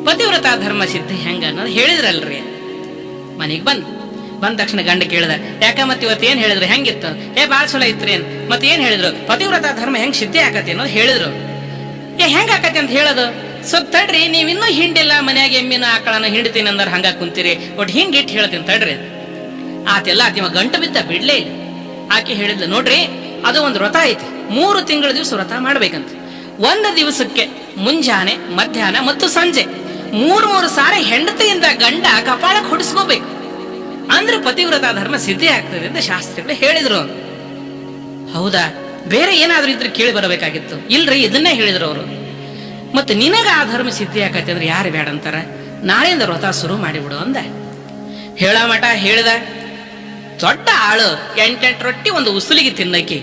ಪತಿವ್ರತ ಧರ್ಮ ಸಿದ್ಧ ಹೆಂಗ ಅನ್ನೋದು ಹೇಳಿದ್ರಲ್ರಿ. ಮನೆಗೆ ಬಂದ ತಕ್ಷಣ ಗಂಡ ಕೇಳಿದ, ಯಾಕ ಮತ್ತೆ ಇವತ್ತು ಏನ್ ಹೇಳಿದ್ರು, ಹೆಂಗಿತ್ತು? ಬಾಳ ಚಲೋ ಇತ್ರಿ ಅಂತ. ಮತ್ತೆ ಏನ್ ಹೇಳಿದ್ರು? ಪತಿವ್ರತ ಧರ್ಮ ಹೆಂಗ್ ಸಿದ್ಧಿ ಆಕತಿ ಅನ್ನೋದು ಹೇಳಿದ್ರು. ಹೆಂಗ ಆಕತಿ ಅಂತ ಹೇಳೋದು? ಸ್ವಲ್ಪ ತಡ್ರಿ, ನೀವ್ ಇನ್ನೂ ಹಿಂಡಿಲ್ಲ, ಮನ್ಯಾಗ ಎಮ್ಮಿನ ಆಕಳನ ಹಿಂಡ್ತೀನಿ ಅಂದ್ರೆ ಹಂಗ ಕುಂತೀರಿ, ಒಟ್ಟು ಹಿಂಗಿಟ್ಟು ಹೇಳ್ತೀನಿ ತಡ್ರಿ. ಆತೆಲ್ಲ ಆತಿವ ಗಂಟು ಬಿದ್ದ ಬಿಡ್ಲೇ ಇಲ್ಲ. ಆಕೆ ಹೇಳಿದ್ಲು, ನೋಡ್ರಿ ಅದು ಒಂದು ವ್ರತ ಐತಿ, 3 ತಿಂಗಳ ದಿವಸ ವ್ರತ ಮಾಡ್ಬೇಕಂತ. 1 ದಿವಸಕ್ಕೆ ಮುಂಜಾನೆ, ಮಧ್ಯಾಹ್ನ ಮತ್ತು ಸಂಜೆ 3 ಸಾರಿ ಹೆಂಡತಿಯಿಂದ ಗಂಡ ಕಪಾಳಕ್ಕೆ ಹೊಡಿಸ್ಕೋಬೇಕು, ಅಂದ್ರೆ ಪತಿವ್ರತ ಧರ್ಮ ಸಿದ್ಧಿ ಆಗ್ತದೆ ಅಂತ ಶಾಸ್ತ್ರಿಗಳು ಹೇಳಿದ್ರು. ಹೌದಾ? ಬೇರೆ ಏನಾದ್ರೂ ಇದ್ರೆ ಕೇಳಿ ಬರಬೇಕಾಗಿತ್ತು. ಇಲ್ರಿ, ಇದನ್ನೇ ಹೇಳಿದ್ರು ಅವರು. ಮತ್ತೆ ನಿನಗ ಆ ಧರ್ಮ ಸಿದ್ಧಿ ಆಕತಿ ಅಂದ್ರೆ ಯಾರು ಬೇಡ ಅಂತಾರ? ನಾಳೆಯಿಂದ ವ್ರತ ಶುರು ಮಾಡಿಬಿಡು ಅಂದ. ಹೇಳ ಮಠ ಹೇಳಿದ. ದೊಡ್ಡ ಆಳು 8 ರೊಟ್ಟಿ ಒಂದು ಉಸುಲಿಗೆ ತಿನ್ನಕಿ.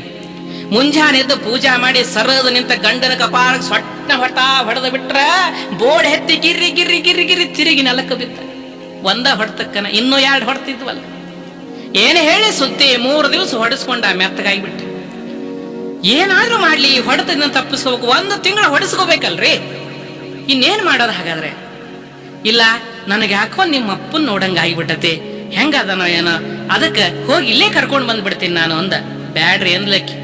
ಮುಂಜಾನೆ ಎದ್ದು ಪೂಜಾ ಮಾಡಿ ಸರದ ನಿಂತ ಗಂಡನ ಕಪಾಳಕ್ಕೆ ಸೊಟ್ಟ ಹೊಟ ಹೊಡೆದ ಬಿಟ್ರ ಬೋರ್ಡ್ ಹೆತ್ತಿ ಗಿರ್ರಿ ಗಿರ್ರಿ ಗಿರ್ರಿ ಗಿರ್ರಿ ತಿರುಗಿ ನೆಲಕ್ಕೆ ಬಿತ್ತ. ಒಂದ ಹೊಡ್ತಕ್ಕನ ಇನ್ನೂ 2 ಹೊಡ್ತಿದ್ವಲ್ಲ. ಏನು ಹೇಳಿ ಸುದ್ದಿ? 3 ದಿವಸ ಹೊಡೆಸ್ಕೊಂಡ ಮೆತ್ತಗಾಗಿಬಿಟ್ಟ. ಏನಾದ್ರೂ ಮಾಡ್ಲಿ, ಹೊಡೆತದಿಂದ ತಪ್ಪಿಸ್ಕೋಬೇಕು. 1 ತಿಂಗಳು ಹೊಡೆಸ್ಕೋಬೇಕಲ್ರಿ, ಇನ್ನೇನ್ ಮಾಡೋದು ಹಾಗಾದ್ರೆ? ಇಲ್ಲ, ನನಗೆ ಯಾಕೋ ನಿಮ್ಮ ಅಪ್ಪನ್ ನೋಡಂಗ ಆಗಿಬಿಟ್ಟತಿ, ಹೆಂಗದನೋ ಏನೋ, ಅದಕ್ಕೆ ಹೋಗಿ ಇಲ್ಲೇ ಕರ್ಕೊಂಡ್ ಬಂದ್ಬಿಡ್ತೀನಿ ನಾನು ಅಂದ. ಬ್ಯಾಡ್ರಿ ಅಂದ್ಲಕ್ಕಿ.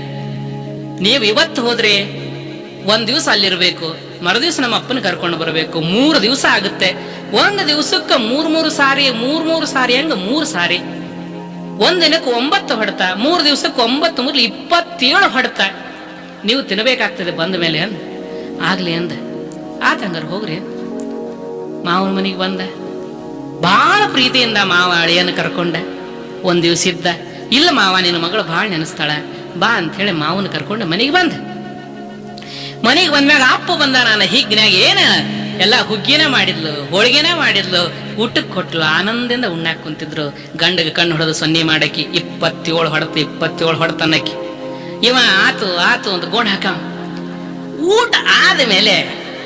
ನೀವು ಇವತ್ತು ಹೋದ್ರೆ ಒಂದ್ ದಿವಸ ಅಲ್ಲಿರ್ಬೇಕು, ಮರುದಿವ್ಸ ನಮ್ಮ ಅಪ್ಪನ ಕರ್ಕೊಂಡು ಬರಬೇಕು, 3 ದಿವಸ ಆಗುತ್ತೆ. ಒಂದು ದಿವಸಕ್ಕೆ ಮೂರು ಸಾರಿ ಹಂಗ 3 ಸಾರಿ, ಒಂದಿನಕ್ಕೆ 9 ಹೊಡೆತ, 3 ದಿವಸಕ್ಕೆ 9 ಮೊದಲು 27 ಹೊಡೆತ ನೀವು ತಿನ್ನಬೇಕಾಗ್ತದೆ ಬಂದ ಮೇಲೆ ಅಂದ. ಆಗ್ಲಿ ಅಂದ. ಆತಂಗಾರ ಹೋಗ್ರಿ. ಮಾವನ ಮನೆಗೆ ಬಂದ. ಬಹಳ ಪ್ರೀತಿಯಿಂದ ಮಾವ ಅಳಿಯನ್ನು ಕರ್ಕೊಂಡ. ಒಂದ್ ದಿವ್ಸ ಇದ್ದ. ಇಲ್ಲ ಮಾವ, ನಿನ್ನ ಮಗಳು ಭಾಳ ನೆನೆಸ್ತಾಳ, ಬಾ ಅಂತ ಹೇಳಿ ಮಾವನ ಕರ್ಕೊಂಡು ಮನೆಗೆ ಬಂದ. ಮನೆಗೆ ಬಂದ್ಮ್ಯಾಗ ಅಪ್ಪ ಬಂದ. ನಾನು ಹಿಗ್ನ್ಯಾಗ ಏನ ಎಲ್ಲ ಹುಗ್ಗಿನ ಮಾಡಿದ್ಲು, ಹೋಳಿಗೆನ ಮಾಡಿದ್ಲು, ಊಟಕ್ಕೆ ಕೊಟ್ಲು, ಆನಂದದಿಂದ ಉಣ್ಣಾಕ್ ಕುಂತಿದ್ರು. ಗಂಡಗೆ ಕಣ್ಣು ಹೊಡೆದು ಸೊನ್ನೆ ಮಾಡಕಿ 27 ಹೊಡೆತನ್ನಕ್ಕಿ. ಇವ ಆತು ಅಂತ ಗೋಣ ಹಾಕ. ಊಟ ಆದ ಮೇಲೆ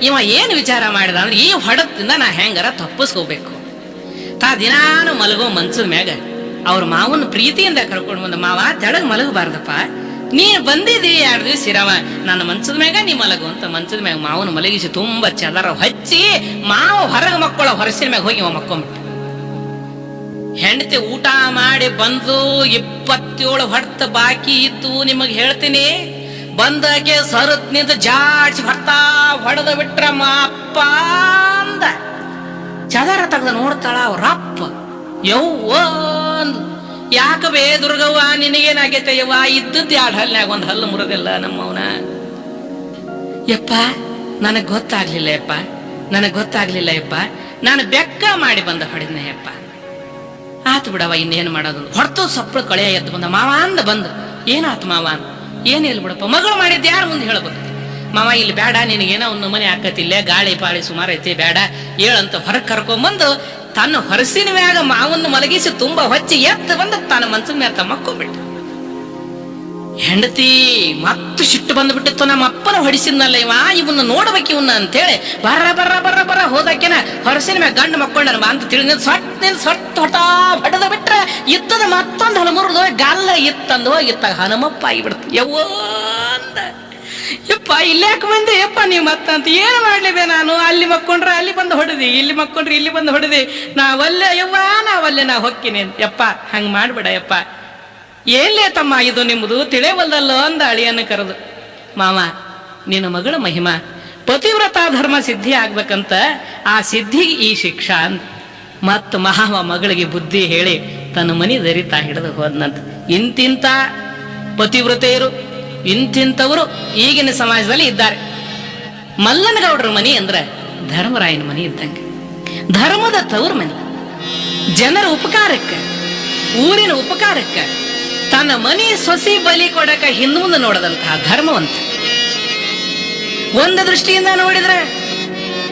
ಇವ ಏನು ವಿಚಾರ ಮಾಡಿದ ಅಂದ್ರೆ, ಈ ಹೊಡೆತದಿಂದ ನಾ ಹೆಂಗಾರ ತಪ್ಪಿಸ್ಕೋಬೇಕು. ದಿನಾನು ಮಲಗೋ ಮನ್ಸದ ಮ್ಯಾಗ ಅವ್ರ ಮಾವನ ಪ್ರೀತಿಯಿಂದ ಕರ್ಕೊಂಡು ಬಂದ, ಮಾವ ತೆಳಗ್ ಮಲಗಬಾರ್ದಪ್ಪ, ನೀನ್ ಬಂದಿದ್ದೀ 2 ದಿವಸ ಇರವ, ನನ್ನ ಮಂಚದ ಮ್ಯಾಗ ನೀ ಮಲಗು ಅಂತ ಮಂಚದ ಮ್ಯಾಗ ಮಾವನ ಮಲಗಿಸಿ ತುಂಬಾ ಚದರ ಹಚ್ಚಿ ಮಾವ ಹೊರಗೆ ಮಕ್ಕಳ ಹೊರಸಿನ ಮ್ಯಾಗ ಹೋಗಿ ಮಕ್ಕೊಂಬಿಟ್ಟು. ಹೆಂಡತಿ ಊಟ ಮಾಡಿ ಬಂದು 27 ಹೊಡೆತ ಬಾಕಿ ಇತ್ತು. ನಿಮಗ್ ಹೇಳ್ತೀನಿ, ಬಂದಾಗೆ ಸರತ್ ನಿಂತ ಜಾಡ್ಸಿ ಹೊಡೆದ ಬಿಟ್ರ ಅಪ್ಪ ಅಂದ. ಚದರ ತೆಗೆದು ನೋಡ್ತಾಳ ಅವ್ರಪ್ಪ. ಯವ್ವ, ಯಾಕ ಬೇ ದುರ್ಗವ್ವ, ನಿನಗೇನಾಗೈತೆ ಯವ್ವ? ಇದ್ದದ್ದು 2 ಹಲ್ನಾಗ 1 ಹಲ್ಲು ಮುರಿದಿಲ್ಲ ನಮ್ಮವನ. ಯಪ್ಪ ನನಗ್ ಗೊತ್ತಾಗ್ಲಿಲ್ಲ ಯಪ್ಪ, ನಾನು ಬೆಕ್ಕ ಮಾಡಿ ಬಂದ ಹೊಡೆದ್ನ ಯಪ್ಪ. ಆತು ಬಿಡವ, ಇನ್ನೇನು ಮಾಡೋದು. ಹೊಡ್ತು ಸಪ್ಪಳು ಕಳೆಯ ಎದ್ದು ಬಂದ. ಮಾವ ಅಂದ ಬಂದು. ಏನಾತು ಮಾವ? ಏನಿಲ್ಲ ಬಿಡಪ್ಪ, ಮಗಳು ಮಾಡಿದ್ದು ಯಾರು ಮುಂದೆ ಹೇಳ್ಬೇಕು? ಮಾವ ಇಲ್ಲಿ ಬೇಡ, ನಿನಗೇನೋ ಒಂದು ಮನೆ ಹಾಕತಿಲ್ಲ, ಗಾಳಿ ಪಾಳಿ ಸುಮಾರು ಐತಿ, ಬೇಡ ಹೇಳಂತ ಹೊರಗೆ ಕರ್ಕೊಂಡ್ಬಂದು ತನ್ನ ಹೊರಸಿನ ಮ್ಯಾಗ ಮಾವನ್ನು ಮಲಗಿಸಿ ತುಂಬಾ ಹೊಚ್ಚಿ ಎತ್ತು ಬಂದು ತನ್ನ ಮನ್ಸದ ಮ್ಯಾಗ ಮಕ್ಕೊಂಡ್ಬಿಟ್ಟು. ಹೆಂಡತಿ ಮತ್ತು ಸಿಟ್ಟು ಬಂದ್ಬಿಟ್ಟಿತ್ತು, ನಮ್ಮ ಅಪ್ಪನ ಹೊಡಿಸಿದ್ನಲ್ಲ ಇವನ್ನ ನೋಡ್ಬೇಕು ಇವನ್ನ ಅಂತೇಳಿ ಬರ ಹೋದಕ್ಕೆನ ಹೊರಸಿನ ಮ್ಯಾಗ ಗಂಡು ಮಕ್ಕೊಂಡ ಅಂತ ತಿಳಿದ ಸೊಟ್ಟು ಹೊಡೆದ ಬಿಟ್ರೆ ಇತ್ತದ ಮತ್ತೊಂದು ಹಲಮುರಿದು ಗಾಲ್ಲ ಇತ್ತಂದು ಇತ್ತಾಗ ಹನುಮಪ್ಪ ಆಗಿಬಿಡ್ತು. ಯವ್ವ ಅಂದ. ಯಪ್ಪ ಇಲ್ಲಾಕ ಬಂದೆ ಯಪ್ಪ ನೀವು ಮತ್ತಂತ ಏನು ಮಾಡ್ಲಿದೆ ನಾನು? ಅಲ್ಲಿ ಮಕ್ಕೊಂಡ್ರೆ ಅಲ್ಲಿ ಬಂದು ಹೊಡೆದಿ, ಇಲ್ಲಿ ಮಕ್ಕೊಂಡ್ರೆ ಇಲ್ಲಿ ಬಂದು ಹೊಡೆದಿ, ನಾವಲ್ಲೇ ಯವ್ವ ನಾವಲ್ಲೇ ನಾ ಹೊಕ್ಕಿನಿ. ಯಪ್ಪ ಹಂಗ ಮಾಡ್ಬೇಡ ಯಪ್ಪ. ಏನ್ಲೇ ತಮ್ಮ ಇದು ನಿಮ್ಮದು ತಿಳಿಯವಲ್ದಲ್ಲೋ ಅಂದ ಅಳಿಯನ್ನು ಕರೆದು. ಮಾವ, ನಿನ್ನ ಮಗಳ ಮಹಿಮಾ ಪತಿವ್ರತ ಧರ್ಮ ಸಿದ್ಧಿ ಆಗ್ಬೇಕಂತ ಆ ಸಿದ್ಧಿಗೆ ಈ ಶಿಕ್ಷಾ ಅಂತ ಮತ್ತ ಮಹಾವ ಮಗಳಿಗೆ ಬುದ್ಧಿ ಹೇಳಿ ತನ್ನ ಮನಿ ದರಿತಾ ಹಿಡಿದು ಹೋದ್ನಂತ. ಇಂತಿಂತ ಪತಿವ್ರತೆಯರು ಇಂತಿಂತವರು ಈಗಿನ ಸಮಾಜದಲ್ಲಿ ಇದ್ದಾರೆ. ಮಲ್ಲನಗೌಡರ ಮನಿ ಅಂದ್ರೆ ಧರ್ಮರಾಯನ ಮನಿ ಇದ್ದಂಗೆ, ಧರ್ಮದ ತವರು ಮನಿ. ಜನರ ಉಪಕಾರಕ್ಕೆ, ಊರಿನ ಉಪಕಾರಕ್ಕೆ ತನ್ನ ಮನಿ ಸೊಸಿ ಬಲಿ ಕೊಡಕ ಹಿಂದೆ ನೋಡದಂತಹ ಧರ್ಮವಂತ. ಒಂದು ದೃಷ್ಟಿಯಿಂದ ನೋಡಿದ್ರೆ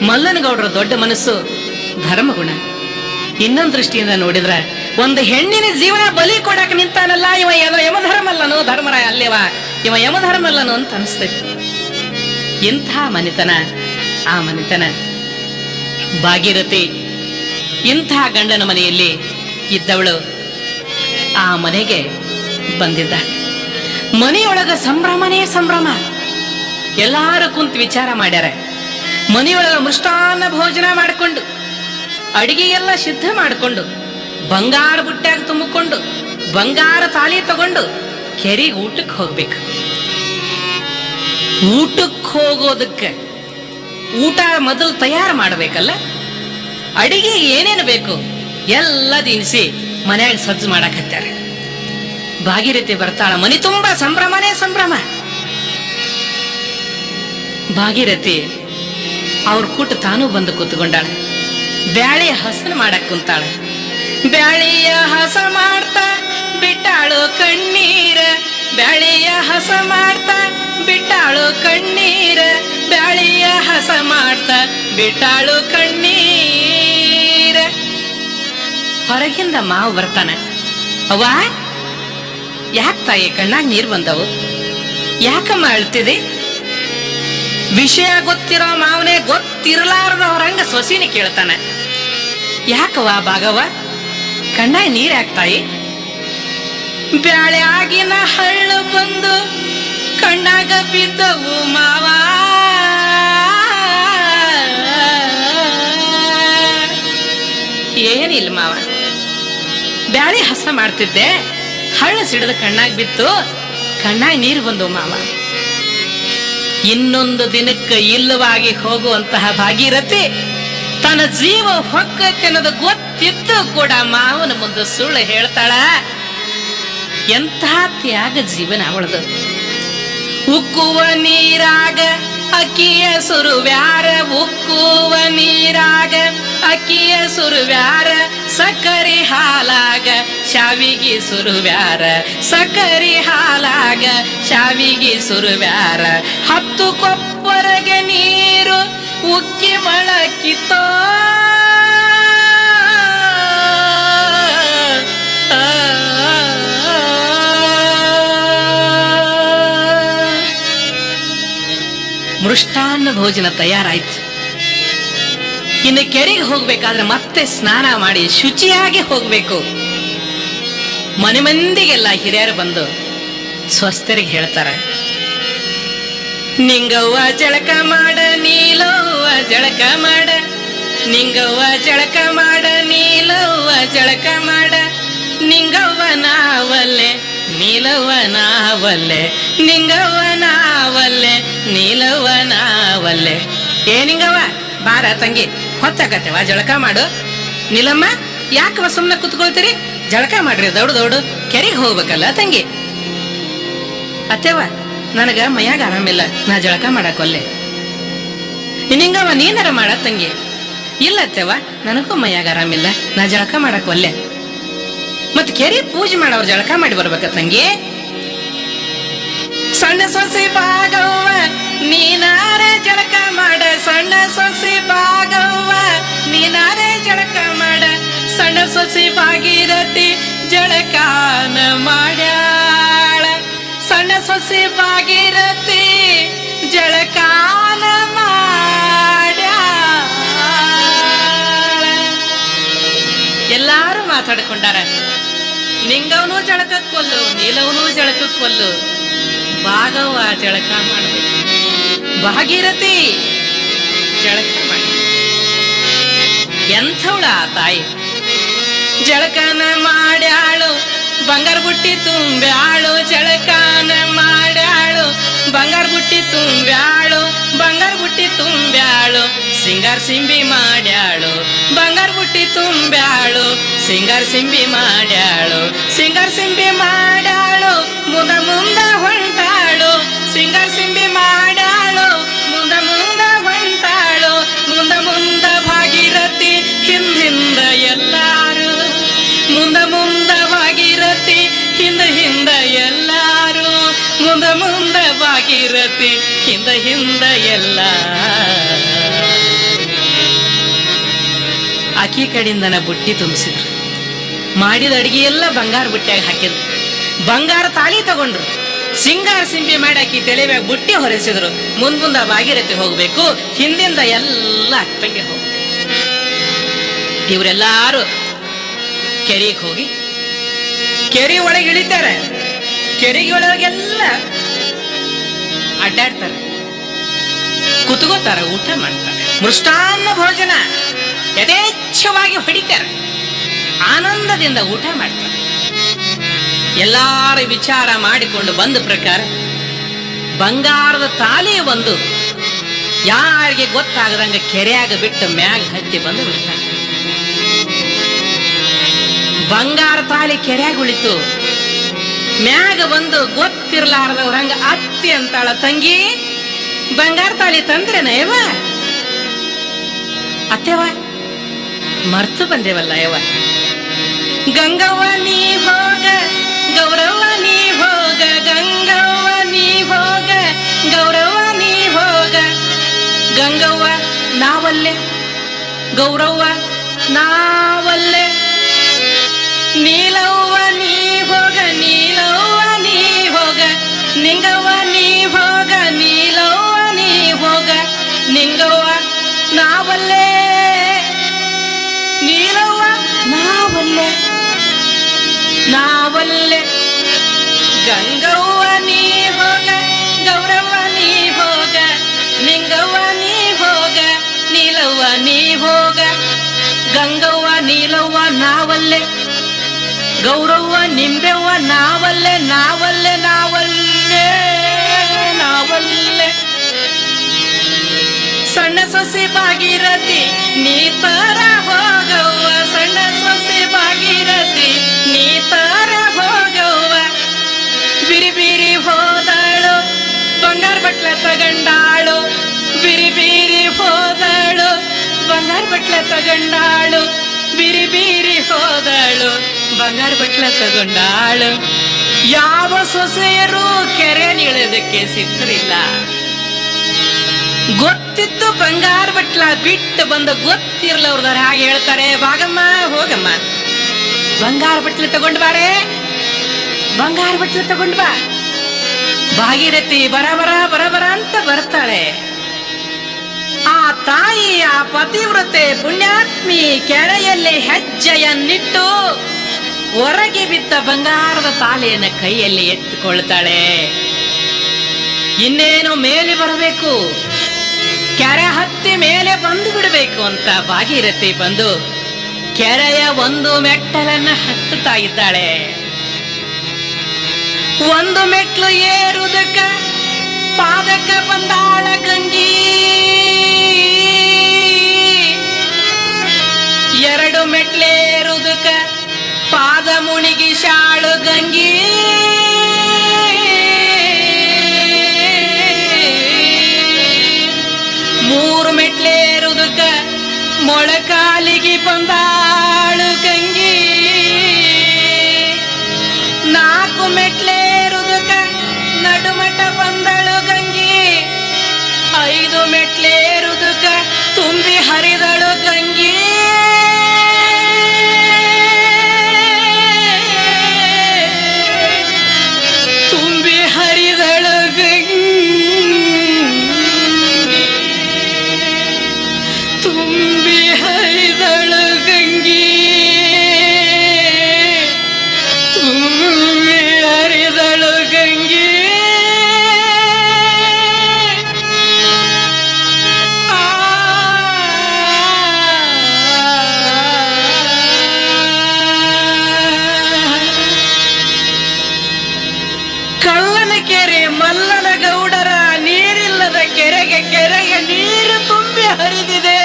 ಮಲ್ಲನಗೌಡರ ದೊಡ್ಡ ಮನಸ್ಸು ಧರ್ಮಗುಣ. ಇನ್ನೊಂದು ದೃಷ್ಟಿಯಿಂದ ನೋಡಿದ್ರೆ ಒಂದು ಹೆಣ್ಣಿನ ಜೀವನ ಬಲಿ ಕೊಡಕ ನಿಂತಾನಲ್ಲ ಇವ ಯಮಧರ್ಮಲ್ಲನು, ಧರ್ಮರಾಯ ಅಲ್ಲೇವ ಇವ ಯಮಧರ್ಮಲ್ಲನು ಅಂತ ಅನಿಸ್ತೈತಿ. ಇಂಥ ಮನಿತನ, ಆ ಮನಿತನ ಭಾಗೀರಥಿ ಇಂಥ ಗಂಡನ ಮನೆಯಲ್ಲಿ ಇದ್ದವಳು ಆ ಮನೆಗೆ ಬಂದಿದ್ದ. ಮನೆಯೊಳಗ ಸಂಭ್ರಮನೇ ಸಂಭ್ರಮ. ಎಲ್ಲಾರು ಕುಂತು ವಿಚಾರ ಮಾಡ್ಯಾರ. ಮನೆಯೊಳಗ ಮೃಷ್ಟಾನ್ನ ಭೋಜನ ಮಾಡಿಕೊಂಡು, ಅಡಿಗೆ ಎಲ್ಲ ಸಿದ್ಧ ಮಾಡಿಕೊಂಡು, ಬಂಗಾರ ಬುಟ್ಟ್ಯಾಗ ತುಂಬಿಕೊಂಡು, ಬಂಗಾರ ತಾಳಿ ತಗೊಂಡು ಕೆರೆಗೆ ಊಟಕ್ಕೆ ಹೋಗ್ಬೇಕು. ಊಟಕ್ಕೆ ಹೋಗೋದಕ್ಕೆ ಊಟ ಮೊದಲು ತಯಾರು ಮಾಡ್ಬೇಕಲ್ಲ. ಅಡಿಗೆ ಏನೇನು ಬೇಕು ಎಲ್ಲ ದಿನಸಿ ಮನ್ಯಾಗ ಸಜ್ಜು ಮಾಡಕತ್ತಾರ. ಭಾಗೀರಥಿ ಬರ್ತಾಳ. ಮನೆ ತುಂಬಾ ಸಂಭ್ರಮನೇ ಸಂಭ್ರಮ. ಭಾಗೀರಥಿ ಅವ್ರ ಕೂಟ ತಾನೂ ಬಂದು ಕೂತ್ಕೊಂಡಾಳ. ಬ್ಯಾಳಿ ಹಸನ ಮಾಡಕ್ ಕುಂತಾಳ. ಬ್ಯಾಳಿಯ ಹಸ ಮಾಡ್ತಾ ಬಿಟ್ಟಾಳು ಕಣ್ಣೀರ, ಬ್ಯಾಳಿಯ ಹಸ ಮಾಡ್ತಾ ಬಿಟ್ಟಾಳು ಕಣ್ಣೀರ, ಬ್ಯಾಳಿಯ ಹಸ ಮಾಡ್ತಾ ಬಿಟ್ಟಾಳು ಕಣ್ಣೀರ. ಹೊರಗಿಂದ ಮಾವು ಬರ್ತಾನ. ಅವ್ವ, ಯಾಕ ತಾಯಿ ಕಣ್ಣಾಗ ನೀರ್ ಬಂದವು? ಯಾಕಮ್ಮ ಅಳ್ತಿದೆ? ವಿಷಯ ಗೊತ್ತಿರೋ ಮಾವನೇ ಗೊತ್ತಿರಲಾರ್ದವ್ರಂಗ ಸೊಸಿನಿ ಕೇಳ್ತಾನ. ಯಾಕವ್ವ ಭಾಗವ್ವ ಕಣ್ಣಾಗ ನೀರ್ ಯಾಕ್ತಾಯಿ? ಬ್ಯಾಳೆ ಆಗಿನ ಹಳ್ಳು ಬಂದು ಕಣ್ಣಾಗ ಬಿದ್ದವು ಮಾವ. ಏನಿಲ್ಲ ಮಾವ, ಬ್ಯಾಳಿ ಹಸ ಮಾಡ್ತಿದ್ದೆ, ಹಳ್ಳ ಸಿಡದ ಕಣ್ಣಾಗ ಬಿತ್ತು, ಕಣ್ಣಾಗ ನೀರು ಬಂದವು ಮಾವ. ಇನ್ನೊಂದು ದಿನಕ್ಕೆ ಇಲ್ಲವಾಗಿ ಹೋಗುವಂತಹ ಭಾಗೀರಥಿ ತನ್ನ ಜೀವ ಹೊಕ್ಕತ್ತೆ ಅನ್ನೋದು ಗೊತ್ತಿದ್ದು ಕೂಡ ಮಾವನ ಮುಂದೆ ಸುಳ್ಳು ಹೇಳ್ತಾಳ. ಎಂಥ ತ್ಯಾಗ ಜೀವನ ಅವಳದು. ಉಕ್ಕುವ ನೀರಾಗ ಅಕ್ಕಿಯ ಸುರುವ್ಯಾರ, ಉಕ್ಕುವ ನೀರಾಗ ಅಕ್ಕಿಯ ಸುರುವ್ಯಾರ, ಸಕ್ಕರೆ ಹಾಲಾಗ ಶಾವಿಗೆ ಸುರುವ್ಯಾರ, ಸಕ್ಕರೆ ಹಾಲಾಗ ಶಾವಿಗೆ ಸುರುವ್ಯಾರ. 10 ಕೊಪ್ಪರಿಗೆ ನೀರು ಉಕ್ಕಿ ಬಳಕಿತೋ, ಮೃಷ್ಟಾನ್ನ ಭೋಜನ ತಯಾರಾಯ್ತು. ಇನ್ನು ಕೆರೆಗೆ ಹೋಗ್ಬೇಕಾದ್ರೆ ಮತ್ತೆ ಸ್ನಾನ ಮಾಡಿ ಶುಚಿಯಾಗಿ ಹೋಗ್ಬೇಕು. ಮನೆ ಮಂದಿಗೆಲ್ಲ ಹಿರಿಯರು ಬಂದು ಸ್ವಸ್ಥರಿಗೆ ಹೇಳ್ತಾರೆ, ನಿಂಗವ್ವ ಜಳಕ ಮಾಡ, ನೀಲವ್ವ ಜಳಕ ಮಾಡ, ನಿಂಗವ್ವ ಜಳಕ ಮಾಡ, ನೀಲವ್ವ ಜಳಕ ಮಾಡ, ನಿಂಗವ್ವ ನಾವಲ್ಲೆ ನೀಲವ್ವ ನಾವಲ್ಲೆ, ನಿಂಗವ್ವ ನಾವಲ್ಲೆ ನೀಲವ್ವ ನಾವಲ್ಲೆ. ಏನಿಂಗವ್ವ ಬಾರ ತಂಗಿ, ಹೊತ್ತಾಗತ್ತೇವ ಜಳಕ ಮಾಡು. ನೀಲಮ್ಮ ಯಾಕವ ಸುಮ್ಮನೆ ಕುತ್ಕೊಳ್ತೀರಿ, ಜಳಕ ಮಾಡ್ರಿ, ದೌಡು ಕೆರೆಗೆ ಹೋಗ್ಬೇಕಲ್ಲ ತಂಗಿ. ಅತ್ತೇವ ನನಗ ಮೈಯಾಗ ಆರಾಮಿಲ್ಲ, ನಾ ಜಳಕ ಮಾಡಾಕೊಲ್ಲೆ. ನಿಂಗವ್ವ ನೀನಾರ ಮಾಡ ತಂಗಿ. ಇಲ್ಲ ಅತ್ತೇವ ನನಗೂ ಮೈಯಾಗ ಆರಾಮಿಲ್ಲ, ನಾ ಜಳಕ ಮಾಡಾಕೊಲ್ಲೆ. ಮತ್ ಕೆರೆ ಪೂಜೆ ಮಾಡೋರು ಜಳಕ ಮಾಡಿ ಬರ್ಬೇಕ ತಂಗಿ. ಸಣ್ಣ ಸೊಸೆ ಭಾಗವ್ವ ನೀನಾರೆ ಜಳಕ ಮಾಡ, ಸಣ್ಣ ಸೊಸೆ ಭಾಗವ್ವ ನೀನಾರೆ ಜಳಕ ಮಾಡ, ಸಣ್ಣ ಸೊಸೆ ಭಾಗೀರಥಿ ಜಳಕಾನ ಮಾಡ್ಯಾಳ, ಸಣ್ಣ ಸೊಸೆ ಭಾಗೀರಥಿ ಜಳಕಾನ ಮಾಡ್ಯಾಳ. ಎಲ್ಲಾರು ಮಾತಾಡ್ಕೊಂಡಾರ. ನಿಂಗವನು ಜಳಕಕ್ಕೊಲ್ಲು, ನೀಲವನು ಜಳಕಕ್ಕೊಲ್ಲು, ಭಾಗವ್ವ ಜಳಕ ಮಾಡಬೇಕು, ಭಾಗೀರಥಿ ಜಳಕ ಮಾಡಿ. ಎಂಥವಳ ಆ ತಾಯಿ. ಜಳಕನ ಮಾಡ್ಯಾಳು ಬಂಗಾರ ಬುಟ್ಟಿ ತುಂಬ್ಯಾಳು, ಜಳಕನ ಮಾಡ್ಯಾಳು ಬಂಗಾರ ಬುಟ್ಟಿ ತುಂಬ್ಯಾಳು, ಬಂಗಾರ ಬುಟ್ಟಿ ತುಂಬ್ಯಾಳು, ಸಿಂಗಾರ ಸಿಂಬಿ ಮಾಡ್ಯಾಳು, ಬಂಗಾರ ಬುಟ್ಟಿ ತುಂಬ್ಯಾಳು, ಸಿಂಗಾರ ಸಿಂಬಿ ಮಾಡ್ಯಾಳು, ಸಿಂಗಾರ ಸಿಂಬಿ ಮಾಡ್ಯಾಳು, ಮುಂದ ಮುಂದ ಹೊಂಟಾಳು, ಸಿಂಗಾರ ಸಿಂಬಿ ಮಾಡ್ಯಾಳು, ಮುಂದ ಮುಂದ ಹೊಂಟಾಳು, ಮುಂದ ಮುಂದ ಭಾಗೀರಥಿ ಹಿಂದ ಎಲ್ಲಾರು, ಮುಂದ ಮುಂದ ಭಾಗೀರಥಿ ಹಿಂದ ಎಲ್ಲಾರು, ಮುಂದ ಮುಂದ ಭಾಗೀರಥಿ ಹಿಂದ ಎಲ್ಲ. ಆಕಿ ಕಡೆಯಿಂದನ ಬುಟ್ಟಿ ತುಂಬಿಸಿದ್ರು, ಮಾಡಿದ ಅಡಿಗೆ ಎಲ್ಲ ಬಂಗಾರ ಬುಟ್ಟಿಯಾಗ ಹಾಕಿದ್ರು, ಬಂಗಾರ ತಾಳಿ ತಗೊಂಡ್ರು, ಸಿಂಗಾರ ಸಿಂಬಿ ಮಾಡಿ ಆಕಿ ತಲೆಮ್ಯಾಗ ಬುಟ್ಟಿ ಹೊರಿಸಿದ್ರು. ಮುಂದ ಭಾಗೀರಥಿ ಹೋಗ್ಬೇಕು, ಹಿಂದಿಂದ ಎಲ್ಲ ಅಕ್ಕಂಗೆ ಹೋಗ್ಬೇಕು. ಇವರೆಲ್ಲಾರು ಕೆರೆಗೆ ಹೋಗಿ ಕೆರೆ ಒಳಗೆ ಇಳಿತಾರೆ. ಕೆರೆಗೆ ಒಳಗೆಲ್ಲ ಅಡ್ಡಾಡ್ತಾರೆ, ಕುತ್ಕೋತಾರ, ಊಟ ಮಾಡ್ತಾರೆ, ಮೃಷ್ಟಾನ್ನ ಭೋಜನ ಯಥೇಚ್ಛವಾಗಿ ಹೊಡಿತಾರೆ, ಆನಂದದಿಂದ ಊಟ ಮಾಡ್ತಾರೆ. ಎಲ್ಲಾರು ವಿಚಾರ ಮಾಡಿಕೊಂಡು ಬಂದ ಪ್ರಕಾರ ಬಂಗಾರದ ತಾಲಿ ಒಂದು ಯಾರಿಗೆ ಗೊತ್ತಾಗದಂಗ ಕೆರೆಯಾಗ ಬಿಟ್ಟು ಮ್ಯಾಗ ಹತ್ತಿ ಬಂದು ಬಿಡ್ತಾರೆ. ಬಂಗಾರ ತಾಲಿ ಕೆರೆಯಾಗ ಉಳಿತು. ಮ್ಯಾಗ ಬಂದು ಗೊತ್ತಿರ್ಲಾರ್ದವ್ರಂಗ ಅತ್ತಿ ಅಂತಾಳ, ತಂಗಿ ಬಂಗಾರ ತಾಳಿ ತಂದ್ರೇನ ಯವ? ಅತ್ತೆವ ಮರ್ತು ಬಂದೇವಲ್ಲ ಯವ. ಗಂಗವ್ವ ನೀ ಹೋಗ, ಗೌರವ್ವ ನೀ ಹೋಗ, ಗಂಗವ್ವ ನೀ ಹೋಗ, ಗೌರವ್ವ ನೀ ಹೋಗ, ಗಂಗವ್ವ ನಾವಲ್ಲೆ, ಗೌರವ್ವ ನಾವಲ್ಲೆ, ನೀಲವ್ವ ನೀ ಹೋಗ, ನೀಲವ್ವ ನೀ ಹೋಗ, ನಿಂಗವ್ವ ನೀ ಹೋಗ, ನೀಲವ್ವ ನೀ ಹೋಗ, ನಿಂಗವ್ವ ನಾವಲ್ಲೆ, ನೀಲವ್ವ ನಾವಲ್ಲೆ, ನಾವಲ್ಲೆ, ಗಂಗವ್ವ ನೀ ಹೋಗ, ಗೌರವ್ವ ನೀ ಹೋಗ, ನಿಂಗವ್ವ ನೀ ಹೋಗ, ನೀಲವ್ವ ನೀ ಹೋಗ, ಗಂಗವ್ವ ನೀಲವ್ವ ನಾವಲ್ಲೆ, ಗೌರವ್ವ ನಿಂಬೆವ್ವ ನಾವಲ್ಲೆ, ನಾವಲ್ಲೆ ನಾವಲ್ಲೆ ನಾವಲ್ಲೆ ಸಣ್ಣ ಸೊಸೆ ಭಾಗೀರಥಿ ನೀ ತರ ಹೋಗವ್ವ, ಸಣ್ಣ ಸೊಸೆ ಭಾಗೀರಥಿ ನೀ ತರ ಹೋಗವ್ವ. ಬಿರಿ ಬಿರಿ ಹೋದಳು ಬಂಗಾರ ಬಟ್ಲ ತಗಂಡಾಳು, ಬಿರಿ ಬಿರಿ ಹೋದಳು ಬಂಗಾರ ಬಟ್ಲ ತಗಂಡಾಳು, ಬಿರಿ ಬಿರಿ ಹೋದಳು ಬಂಗಾರ ಬಟ್ಲ ತಗೊಂಡಾಳು. ಯಾವ ಸೊಸೆಯರು ಕೆರೆ ನೀಳೋದಕ್ಕೆ ಸಿಕ್ಕರಿಲ್ಲ. ಗೊತ್ತಿತ್ತು ಬಂಗಾರ ಬಟ್ಲ ಬಿಟ್ಟು ಬಂದ ಗೊತ್ತಿರ್ಲವ್ರದಾರ ಹಾಗೆ ಹೇಳ್ತಾರೆ, ಭಾಗಮ್ಮ ಹೋಗಮ್ಮ ಬಂಗಾರ ಬಟ್ಲ ತಗೊಂಡ್ ಬಾರೆ, ಬಂಗಾರ ಬಟ್ಲ ತಗೊಂಡ್ ಬಾ. ಭಾಗೀರಥಿ ಬರಬರ ಬರಬರ ಅಂತ ಬರ್ತಾಳೆ. ಆ ತಾಯಿ ಆ ಪತಿವ್ರತೆ ಪುಣ್ಯಾತ್ಮಿ ಕೆರೆಯಲ್ಲಿ ಹೆಜ್ಜೆಯನ್ನಿಟ್ಟು ಹೊರಗೆ ಬಿದ್ದ ಬಂಗಾರದ ತಾಲೆಯನ್ನು ಕೈಯಲ್ಲಿ ಎತ್ತಿಕೊಳ್ತಾಳೆ. ಇನ್ನೇನು ಮೇಲೆ ಬರಬೇಕು, ಕೆರೆ ಹತ್ತಿ ಮೇಲೆ ಬಂದು ಬಿಡಬೇಕು ಅಂತ ಭಾಗೀರಥಿ ಬಂದು ಕೆರೆಯ ಒಂದು ಮೆಟ್ಟಲನ್ನ ಹತ್ತುತ್ತಾ ಇದ್ದಾಳೆ. ಒಂದು ಮೆಟ್ಲು ಏರುವುದಕ್ಕ ಪಾದಕ ಬಂದಾಳ ಗಂಗಿ, ಎರಡು ಮೆಟ್ಲೇರುವುದಕ್ಕ ಪಾದ ಮುಣಿಗಿ ಶಾಳು ಗಂಗಿ, ಮೂರು ಮೆಟ್ಲೇರುವುದಕ್ಕ ಮೊಳಕಾಲಿಗೆ ಬಂದಾಳು ಗಂಗಿ, ನಾಲ್ಕು ಮೆಟ್ಲೇರುವುದಕ್ಕ ನಡುಮಠ ಬಂದಳು ಗಂಗಿ, ಐದು ಮೆಟ್ಲೇರುವುದಕ್ಕ ತುಂಬಿ ಹರಿದಳು ಗಂಗಿ. ಕೆರೆ ಮಲ್ಲನ ಗೌಡರ ನೀರಿಲ್ಲದ ಕೆರೆಗೆ ನೀರು ತುಂಬಿ ಹರಿದಿದೆ.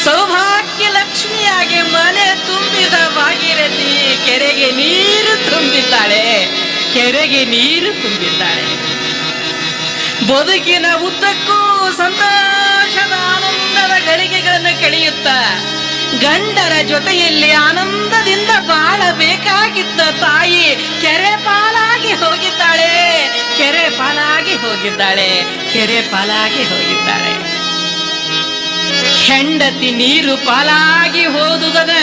ಸೌಭಾಗ್ಯ ಲಕ್ಷ್ಮಿಯಾಗಿ ಮನೆ ತುಂಬಿದ ಭಾಗೀರಥಿ ಕೆರೆಗೆ ನೀರು ತುಂಬಿದ್ದಾಳೆ, ಕೆರೆಗೆ ನೀರು ತುಂಬಿದ್ದಾಳೆ. ಬದುಕಿನ ಉದ್ದಕ್ಕೂ ಸಂತೋಷದ ಆನಂದದ ಗಳಿಗೆಗಳನ್ನು ಕಳೆಯುತ್ತ ಗಂಡರ ಜೊತೆಯಲ್ಲಿ ಆನಂದದಿಂದ ಬಾಳಬೇಕಾಗಿದ್ದ ತಾಯಿ ಕೆರೆ ಪಾಲಾಗಿ ಹೋಗಿದ್ದಾಳೆ, ಕೆರೆ ಪಾಲಾಗಿ ಹೋಗಿದ್ದಾಳೆ, ಕೆರೆ ಪಾಲಾಗಿ ಹೋಗಿದ್ದಾಳೆ. ಹೆಂಡತಿ ನೀರು ಪಾಲಾಗಿ ಹೋದುದನ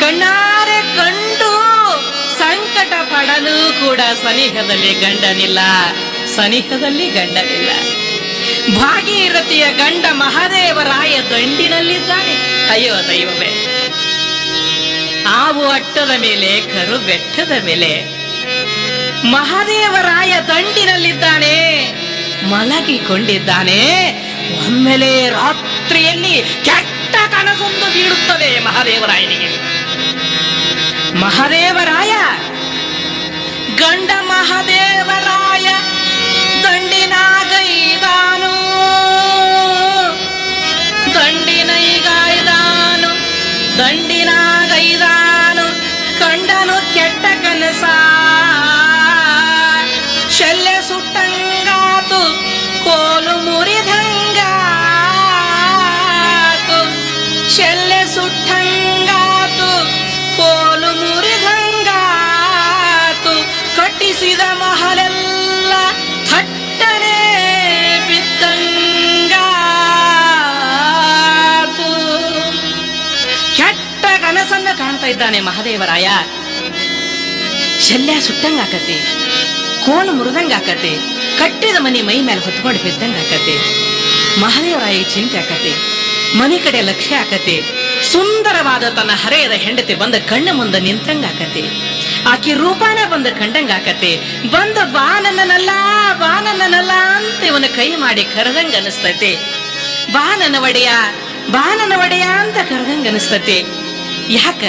ಕಣ್ಣಾರೆ ಕಂಡು ಸಂಕಟ ಪಡಲು ಕೂಡ ಸನಿಹದಲ್ಲಿ ಗಂಡನಿಲ್ಲ, ಸನಿಹದಲ್ಲಿ ಗಂಡನಿಲ್ಲ. ಭಾಗೀರಥಿಯ ಗಂಡ ಮಹಾದೇವರಾಯ ದಂಡಿನಲ್ಲಿದ್ದಾನೆ. ಅಯ್ಯೋ ದೈವವೇ, ಆವು ಅಟ್ಟದ ಮೇಲೆ ಕರು ಬೆಟ್ಟದ ಮೇಲೆ ಮಹಾದೇವರಾಯ ದಂಡಿನಲ್ಲಿದ್ದಾನೆ, ಮಲಗಿಕೊಂಡಿದ್ದಾನೆ. ಒಮ್ಮೆಲೆ ರಾತ್ರಿಯಲ್ಲಿ ಕೆಟ್ಟ ಕನಸೊಂದು ಬೀಳುತ್ತದೆ ಮಹಾದೇವರಾಯನಿಗೆ. ಮಹಾದೇವರಾಯ ಗಂಡ ಮಹಾದೇವರಾಯ ದಂಡಿನಾಗೈದಾನು, ದಂಡಿನೈಗಾಯ್ದಾನು, ದಂಡಿನಾಗೈದಾನು ಕಂಡನು ಕೆಟ್ಟ ಕನಸ. ಶಲ್ಯ ಸುಟ್ಟಂಗಾತು, ಕೋಲು ಮುರಿದಂಗಾತು, ಶಲ್ಯ ಸುಟ್ಟಂಗಾತು, ಕೋಲು ಮುರಿದಂಗಾತು. ಕಟ್ಟಿಸಿದ ಮಹಲೆಲ್ಲ ಥಟ್ಟನೆ ಬಿದ್ದಂಗಾತು. ಕೆಟ್ಟ ಕನಸನ್ನ ಕಾಣ್ತಾ ಇದ್ದಾನೆ ಮಹಾದೇವರಾಯ. ಶಲ್ಯ ಸುಟ್ಟಂಗಾಕತಿ, ಕೋಲು ಮುರಿದಂಗಾಕತಿ, ಕಟ್ಟಿದ ಮನೆ ಮೈ ಮೇಲೆ ಹೊತ್ಕೊಂಡು ಬಿದ್ದಂಗಾಕತಿ. ಮಹಾದೇವರಾಯ ಚಿಂತೆ ಆಕತಿ, ಮನೆ ಕಡೆ ಲಕ್ಷ್ಯ ಆಕತಿ. ಸುಂದರವಾದ ತನ್ನ ಹರೆಯದ ಹೆಂಡತಿ ಬಂದ ಕಣ್ಣ ಮುಂದೆ ನಿಂತಂಗಾಕತಿ. ಆಕಿ ರೂಪಾನ ಬಂದ ಕಂಡಂಗಾಕತಿ. ಬಂದ ಬಾ ನನ್ನನಲ್ಲ, ಬಾ ನನ್ನನಲ್ಲ ಅಂತ ಇವನ ಕೈ ಮಾಡಿ ಕರೆದಂಗ ಅನಿಸ್ತೈತಿ. ಬಾ ನನ್ನ ಒಡೆಯ, ಬಾ ನನ್ನ ಒಡೆಯ ಅಂತ ಕರೆದಂಗ ಅನಿಸ್ತೈತಿ. ಯಾಕ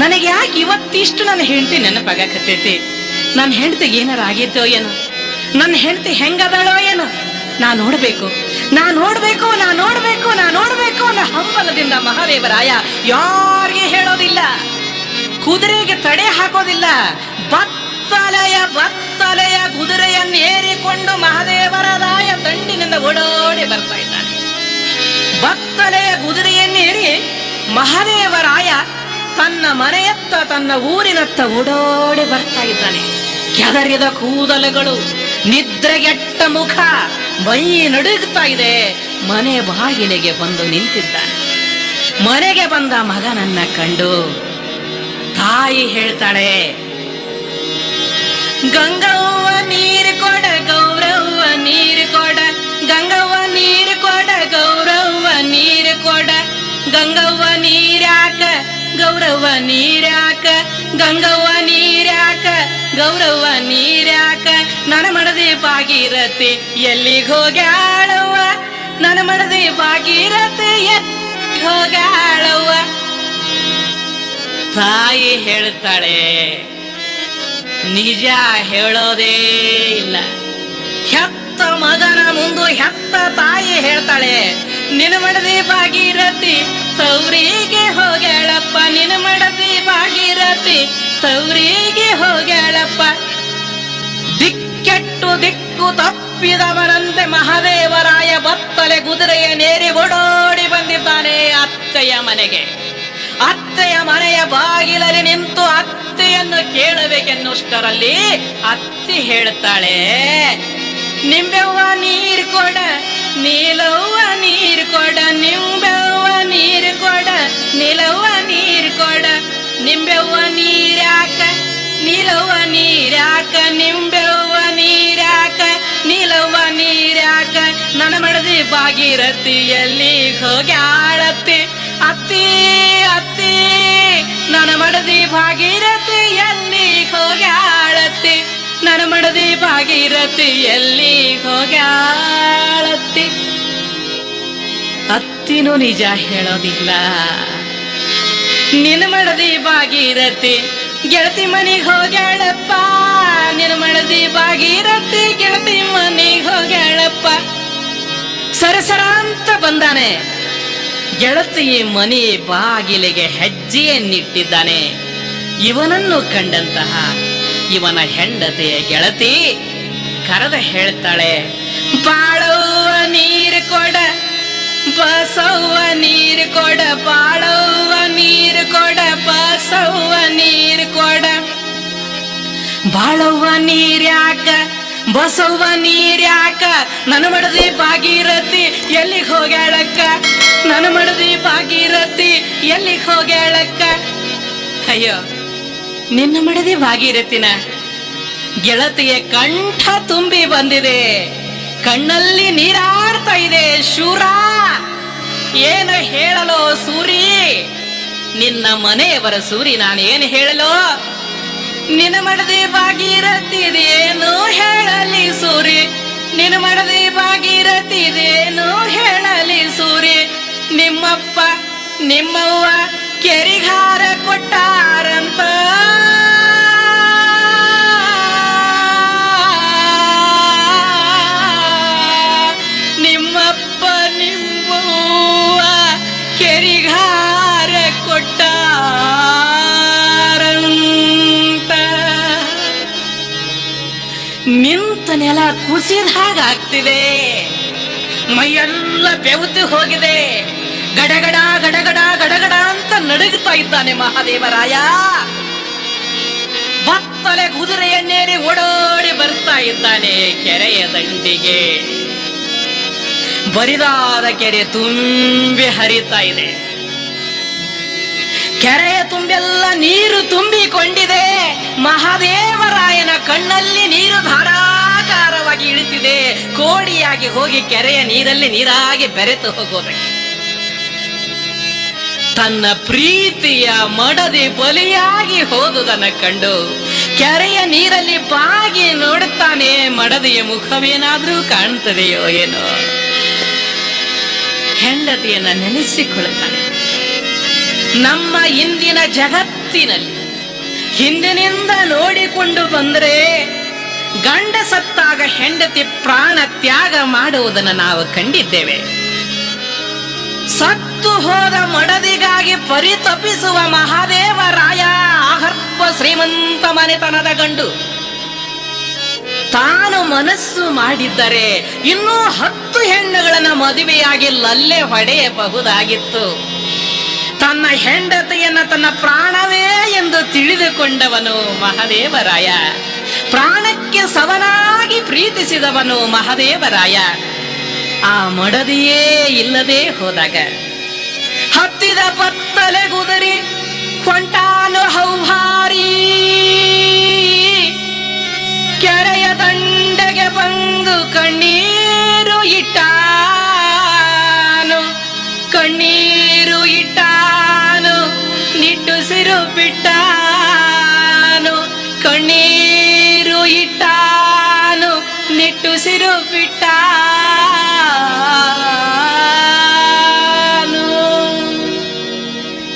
ನನಗೆ ಯಾಕೆ ಇವತ್ತಿಷ್ಟು ನನ್ನ ಹೆಂಡತಿ ನೆನಪಾಗಕತ್ತೈತಿ? ನನ್ನ ಹೆಂಡತಿಗೆ ಏನಾರ ಆಗಿತ್ತೋ ಏನೋ, ನನ್ನ ಹೆಂಡತಿ ಹೆಂಗದಾಳೋ ಏನೋ, ನಾ ನೋಡ್ಬೇಕು ಅನ್ನೋ ಹಂಬಲದಿಂದ ಮಹಾದೇವರಾಯ ಯಾರಿಗೆ ಹೇಳೋದಿಲ್ಲ, ಕುದುರೆಗೆ ತಡೆ ಹಾಕೋದಿಲ್ಲ. ಬತ್ತಲೆಯ ಕುದುರೆಯನ್ನು ಏರಿಕೊಂಡು ಮಹಾದೇವರಾಯ ದಂಡಿನಿಂದ ಓಡೋಡಿ ಬರ್ತಾ ಇದ್ದಾನೆ. ಬತ್ತಲೆಯ ಕುದುರೆಯನ್ನೇರಿ ಮಹಾದೇವರಾಯ ತನ್ನ ಮನೆಯತ್ತ, ತನ್ನ ಊರಿನತ್ತ ಓಡೋಡಿ ಬರ್ತಾ ಇದ್ದಾನೆ. ಕೆದರಿದ ಕೂದಲುಗಳು, ನಿದ್ರೆಗೆಟ್ಟ ಮುಖ, ಮೈ ನಡುಗುತ್ತಾ ಇದೆ. ಮನೆ ಬಾಗಿಲಿಗೆ ಬಂದು ನಿಂತಿದ್ದಾನೆ. ಮನೆಗೆ ಬಂದ ಮಗನನ್ನ ಕಂಡು ತಾಯಿ ಹೇಳ್ತಾಳೆ, ಗಂಗವ್ವ ನೀರು ಕೊಡ ಗೌರವ್ವ ನೀರು ಕೊಡ, ಗಂಗವ್ವ ನೀರು ಕೊಡ ಗೌರವ್ವ ನೀರು ಕೊಡ, ಗಂಗವ್ವ ನೀರ್ಯಾಕ ಗೌರವ್ವ ನೀರ್ಯಾಕ, ಗಂಗವ್ವ ನೀರ್ಯಾಕ ಗೌರವ್ವ ನೀರ್ಯಾಕ, ನನ್ನ ಮಡದಿ ಭಾಗೀರಥಿ ಎಲ್ಲಿಗೆ ಹೋಗ್ಯಾಳವ್ವ, ನನ್ನ ಮಡದಿ ಭಾಗೀರಥಿ ಎಲ್ಲಿಗೆ ಹೋಗ್ಯಾಳವ್ವ. ತಾಯಿ ಹೇಳ್ತಾಳೆ, ನಿಜ ಹೇಳೋದೇ ಇಲ್ಲ. ಹೆತ್ತ ಮಗನ ಮುಂದೆ ಹೆತ್ತ ತಾಯಿ ಹೇಳ್ತಾಳೆ, ನಿನ್ನ ಮಡದಿ ಭಾಗೀರಥಿ ತವರಿಗೆ ಹೋಗ್ಯಾಳಪ್ಪ, ನಿನ್ನ ಮಡದಿ ಭಾಗೀರಥಿ ತವರಿಗೆ ಹೋಗ್ಯಾಳಪ್ಪ. ದಿಕ್ಕೆಟ್ಟು ದಿಕ್ಕು ತಪ್ಪಿದವನಂತೆ ಮಹಾದೇವರಾಯ ಬತ್ತಲೆ ಕುದುರೆಯ ನೇರಿ ಓಡೋಡಿ ಬಂದಿದ್ದಾನೆ ಅತ್ತೆಯ ಮನೆಗೆ. ಅತ್ತೆಯ ಮನೆಯ ಬಾಗಿಲಲ್ಲಿ ನಿಂತು ಅತ್ತೆಯನ್ನು ಕೇಳಬೇಕೆನ್ನುಷ್ಟರಲ್ಲಿ ಅತ್ತಿ ಹೇಳ್ತಾಳೆ, ನಿಂಬೆವ್ವ ನೀರು ಕೊಡ, ನೀಲವ್ವ ನೀರು ಕೊಡ, ನಿಂಬೆವ್ವ ನೀರು ಕೊಡ, ನೀಲವ್ವ ನೀರು ಕೊಡ, ನಿಂಬೆವ್ವ ನೀರ್ಯಾಕ ನೀಲವ್ವ ನೀರ್ಯಾಕ, ನಿಂಬೆವ್ವ ನೀರ್ಯಾಕ ನೀಲವ್ವ ನೀರ್ಯಾಕ, ನನ್ನ ಮಡದಿ ಭಾಗೀರಥಿ ಎಲ್ಲಿಗೆ ಹೋಗ್ಯಾಳತ್ತಿ, ಅತ್ತಿ ಅತ್ತಿ ನನ್ನ ಮಡದಿ ಭಾಗೀರಥಿ ಎಲ್ಲಿಗೆ ಹೋಗ್ಯಾಳತ್ತಿ, ನನ್ನ ಮಡದಿ ಭಾಗೀರಥಿ ಎಲ್ಲಿಗೆ ಹೋಗ್ಯಾಳತ್ತಿ. ಅತ್ತಿನೂ ನಿಜ ಹೇಳೋದಿಲ್ಲ. ನಿನ್ನ ಮಡದಿ ಭಾಗೀರಥಿ ಗೆಳತಿ ಮನೆಗೆ ಹೋಗ್ಯಾಳಪ್ಪ, ನಿನ್ನ ಮಡದಿ ಭಾಗೀರಥಿ ಗೆಳತಿ ಮನೆಗೆ ಹೋಗ್ಯಾಳಪ್ಪ. ಸರಸರ ಅಂತ ಬಂದಾನೆ. ಗೆಳತಿ ಮನೆ ಬಾಗಿಲಿಗೆ ಹೆಜ್ಜೆಯನ್ನಿಟ್ಟಿದ್ದಾನೆ. ಇವನನ್ನು ಕಂಡಂತಹ ಇವನ ಹೆಂಡತಿಯ ಗೆಳತಿ ಕರೆದ ಹೇಳ್ತಾಳೆ, ಬಾಳವ್ವ ನೀರು ಕೊಡ, ಬಸವ್ವ ನೀರು ಕೊಡ, ಬಾಳವ್ವ ನೀರು ಕೊಡ, ಬಸವ್ವ ನೀರು ಕೊಡ, ಬಾಳವ್ವ ನೀರ್ಯಾಕ ಬಸವ್ವ ನೀರ್ಯಾಕ, ನನ್ನ ಮಡದಿ ಭಾಗೀರಥಿ ಎಲ್ಲಿಗೆ ಹೋಗ್ಯಾಳಕ್ಕ, ನನ್ನ ಮಡದಿ ಭಾಗೀರಥಿ ಎಲ್ಲಿಗೆ ಹೋಗ್ಯಾಳಕ್ಕ. ಅಯ್ಯೋ, ನಿನ್ನ ಮಡದಿ ಭಾಗೀರಥಿನ ಗೆಳತಿಯ ಕಂಠ ತುಂಬಿ ಬಂದಿದೆ, ಕಣ್ಣಲ್ಲಿ ನೀರಾಡ್ತಾ ಇದೆ. ಶೂರ, ಏನು ಹೇಳಲೋ ಸೂರಿ, ನಿನ್ನ ಮನೆಯವರ ಸೂರಿ, ನಾನೇನು ಹೇಳಲೋ. ನಿನ್ನ ಮಡದಿ ಭಾಗೀರಥಿ ಇದೇನು ಹೇಳಲಿ ಸೂರಿ, ನಿನ್ನ ಮಡದಿ ಭಾಗೀರಥಿ ಇದೇನು ಹೇಳಲಿ ಸೂರಿ. ನಿಮ್ಮಪ್ಪ ನಿಮ್ಮವ್ವ ಕೆರಿಗಾರ ಕೊಟ್ಟಾರಂತ, ನಿಮ್ಮಪ್ಪ ನಿಮ್ಮವ್ವ ಕೆರಿಗಾರ ಕೊಟ್ಟಾರಂತ. ನಿಂತ ನೆಲ ಕುಸಿದ ಹಾಗಾಗ್ತಿದೆ, ಮೈಯೆಲ್ಲ ಬೆವತು ಹೋಗಿದೆ. ಗಡಗಡ ಗಡಗಡ ಗಡಗಡ ಅಂತ ನಡುಗುತ್ತಾ ಇದ್ದಾನೆ ಮಹಾದೇವರಾಯ. ಬತ್ತಲೆ ಕುದುರೆಯನ್ನೇರಿ ಓಡೋಡಿ ಬರ್ತಾ ಇದ್ದಾನೆ ಕೆರೆಯ ದಂಡಿಗೆ. ಬರಿದಾದ ಕೆರೆ ತುಂಬಿ ಹರಿತಾ ಇದೆ. ಕೆರೆಯ ತುಂಬೆಲ್ಲ ನೀರು ತುಂಬಿಕೊಂಡಿದೆ. ಮಹಾದೇವರಾಯನ ಕಣ್ಣಲ್ಲಿ ನೀರು ಧಾರಾಕಾರವಾಗಿ ಇಳಿತಿದೆ. ಕೋಡಿಯಾಗಿ ಹೋಗಿ ಕೆರೆಯ ನೀರಲ್ಲಿ ನೀರಾಗಿ ಬೆರೆತು ಹೋಗೋದಕ್ಕೆ ತನ್ನ ಪ್ರೀತಿಯ ಮಡದಿ ಬಲಿಯಾಗಿ ಹೋದುದನ್ನು ಕಂಡು ಕೆರೆಯ ನೀರಲ್ಲಿ ಬಾಗಿ ನೋಡುತ್ತಾನೆ. ಮಡದಿಯ ಮುಖವೇನಾದ್ರೂ ಕಾಣ್ತದೆಯೋ ಏನೋ. ಹೆಂಡತಿಯನ್ನ ನೆನೆಸಿಕೊಳ್ಳುತ್ತಾನೆ. ನಮ್ಮ ಇಂದಿನ ಜಗತ್ತಿನಲ್ಲಿ ಹಿಂದಿನಿಂದ ನೋಡಿಕೊಂಡು ಬಂದರೆ ಗಂಡ ಸತ್ತಾಗ ಹೆಂಡತಿ ಪ್ರಾಣ ತ್ಯಾಗ ಮಾಡುವುದನ್ನು ನಾವು ಕಂಡಿದ್ದೇವೆ. ಸತ್ತು ಹೋದ ಮಡದಿಗಾಗಿ ಪರಿತಪಿಸುವ ಮಹಾದೇವರಾಯ ಅಗರ್ಭ ಶ್ರೀಮಂತ ಮನೆತನದ ಗಂಡು ತಾನು ಮನಸ್ಸು ಮಾಡಿದ್ದರೆ ಇನ್ನೂ 10 ಹೆಣ್ಣುಗಳನ್ನ ಮದುವೆಯಾಗಿ ಲಲ್ಲೆ ಹೊಡೆಯಬಹುದಾಗಿತ್ತು. ತನ್ನ ಹೆಂಡತಿಯನ್ನ ತನ್ನ ಪ್ರಾಣವೇ ಎಂದು ತಿಳಿದುಕೊಂಡವನು ಮಹಾದೇವರಾಯ. ಪ್ರಾಣಕ್ಕೆ ಸಮನಾಗಿ ಪ್ರೀತಿಸಿದವನು ಮಹಾದೇವರಾಯ. ಆ ಮಡದಿಯೇ ಇಲ್ಲದೆ ಹೋದಾಗ ಹತ್ತಿದ ಪತ್ತಲೆ ಗುದರಿ ಹೊಂಟಾನು ಹೌಹಾರಿ. ಕೆರೆಯ ದಂಡೆಗೆ ಬಂದು ಕಣ್ಣೀರು ಇಟ್ಟಾನು, ಕಣ್ಣೀರು ಇಟ್ಟಾನು, ನಿಟ್ಟುಸಿರು ಬಿಟ್ಟಾನು, ಕಣ್ಣೀರು ಇಟ್ಟಾನು, ನಿಟ್ಟುಸಿರು ಬಿಟ್ಟಾನು.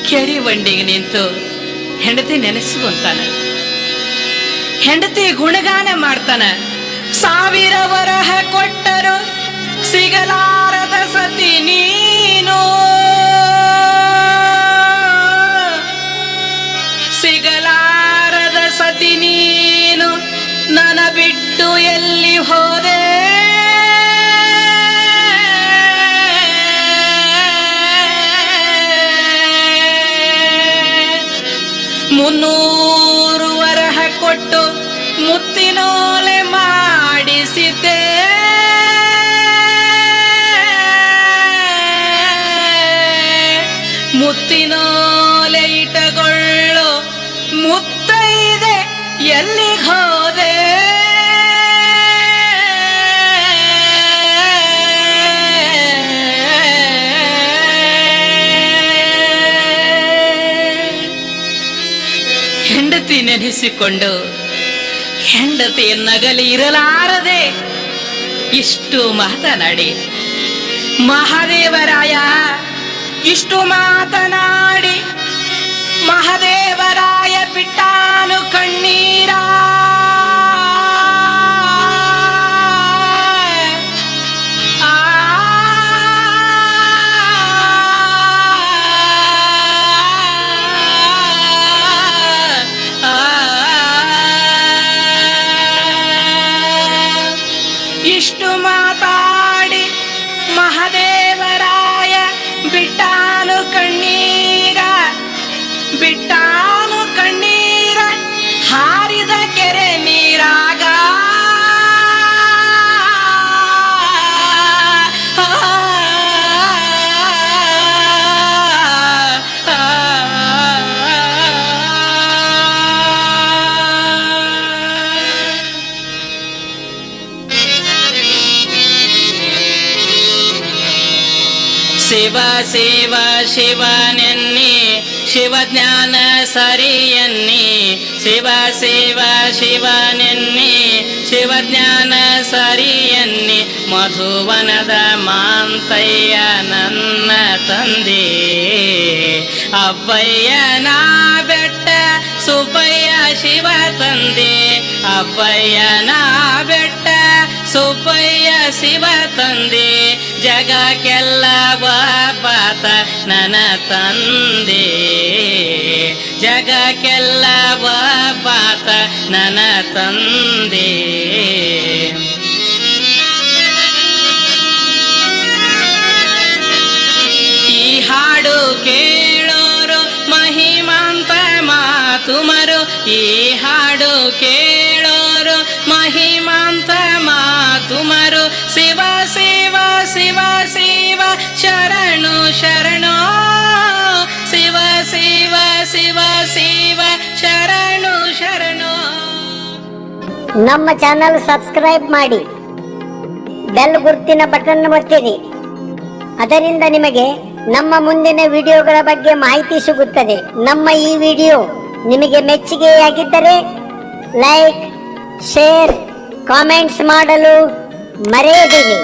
ಕೆರೆ ಬಂಡಿಗೆ ನಿಂತು ಹೆಂಡತಿ ನೆನೆಸುವಂತಾನ, ಹೆಂಡತಿ ಗುಣಗಾನ ಮಾಡ್ತಾನ. 1000 ವರಹ ಕೊಟ್ಟರು ಸಿಗಲಾರದ ಸತಿ ನೀನು, ಸಿಗಲಾರದ ಸತಿ ನೀನು, ನನ್ನ ಬಿಟ್ಟು ಎಲ್ಲಿ ಹೋದೆ. ಮುನ್ನೂರು ವರಹ ಕೊಟ್ಟು ಮುತ್ತಿನೋಲೆ ಮಾಡಿಸಿದೆ. ಮುತ್ತಿನೋಲೆ ಇಟಗೊಳ್ಳು ಮುತ್ತೈದೆ ಎಲ್ಲಿಗೆ ಹೋದೆ. ಹೆಂಡತಿ ನೆನೆಸಿಕೊಂಡು ಹೆಂಡತಿ ನಗಲಿ ಇರಲಾರದೆ ಇಷ್ಟು ಮಾತನಾಡಿ ಮಹಾದೇವರಾಯ ಇಷ್ಟು ಮಾತನಾಡಿ ಮಹಾದೇವರಾಯ ಬಿಟ್ಟಾನು ಕಣ್ಣೀರ. ಇಷ್ಟು ಮಾತಾಡಿ ಮಹಾದೇವರಾಯ ಬಿಟ್ಟಾನು ಕಣ್ಣೀರ, ಬಿಟ್ಟಾನು ಕಣ್ಣೀರ, ಹಾರಿದ ಕೆರೆ ನೀರಾಗ. ಶಿವ ಶಿವ ಶಿವನೆನ್ನಿ ಶಿವಜ್ಞಾನ ಸರಿಯನ್ನಿ, ಶಿವ ಶಿವ ಶಿವನೆನ್ನಿ ಶಿವಜ್ಞಾನ ಸರಿಯನ್ನಿ. ಮಧುವನದ ಮಾಂತಯ್ಯ ನನ್ನ ತಂದೆ, ಅಬ್ಬಯ್ಯನ ಬೆಟ್ಟ ಸುಬ್ಬಯ್ಯ ಶಿವ ತಂದೆ, ಅಬ್ಬಯ್ಯನ ಬೆಟ್ಟ ಸುಬ್ಬಯ್ಯ ಶಿವ ತಂದೆ. ಜಗಕ್ಕೆಲ್ಲ ಬಾತ ನನ್ನ ತಂದೆ, ಜಗಕ್ಕೆಲ್ಲ ಬಾತ ನನ್ನ ತಂದೆ. ಈ ಹಾಡು ಕೇಳೋರು ಮಹಿಮಾಂತ ಮಾತುಮರು, ಈ ಹಾಡು ಕೇಳೋರು ಮಹಿಮಾಂತ ಮಾತುಮರು. ಶಿವ ಶಿವ ಶಿವ ಶಿವ ಶರಣು ಶರಣೋ, ಶಿವ ಶಿವ ಶಿವ ಶಿವ ಶರಣು ಶರಣೋ. ನಮ್ಮ ಚಾನಲ್ ಸಬ್ಸ್ಕ್ರೈಬ್ ಮಾಡಿ, ಬೆಲ್ ಗುರುತಿನ ಬಟನ್ ಒತ್ತಿರಿ. ಅದರಿಂದ ನಿಮಗೆ ನಮ್ಮ ಮುಂದಿನ ವಿಡಿಯೋಗಳ ಬಗ್ಗೆ ಮಾಹಿತಿ ಸಿಗುತ್ತದೆ. ನಮ್ಮ ಈ ವಿಡಿಯೋ ನಿಮಗೆ ಮೆಚ್ಚುಗೆಯಾಗಿದ್ದರೆ ಲೈಕ್, ಶೇರ್, ಕಾಮೆಂಟ್ಸ್ ಮಾಡಲು ಮರೆಯದಿರಿ.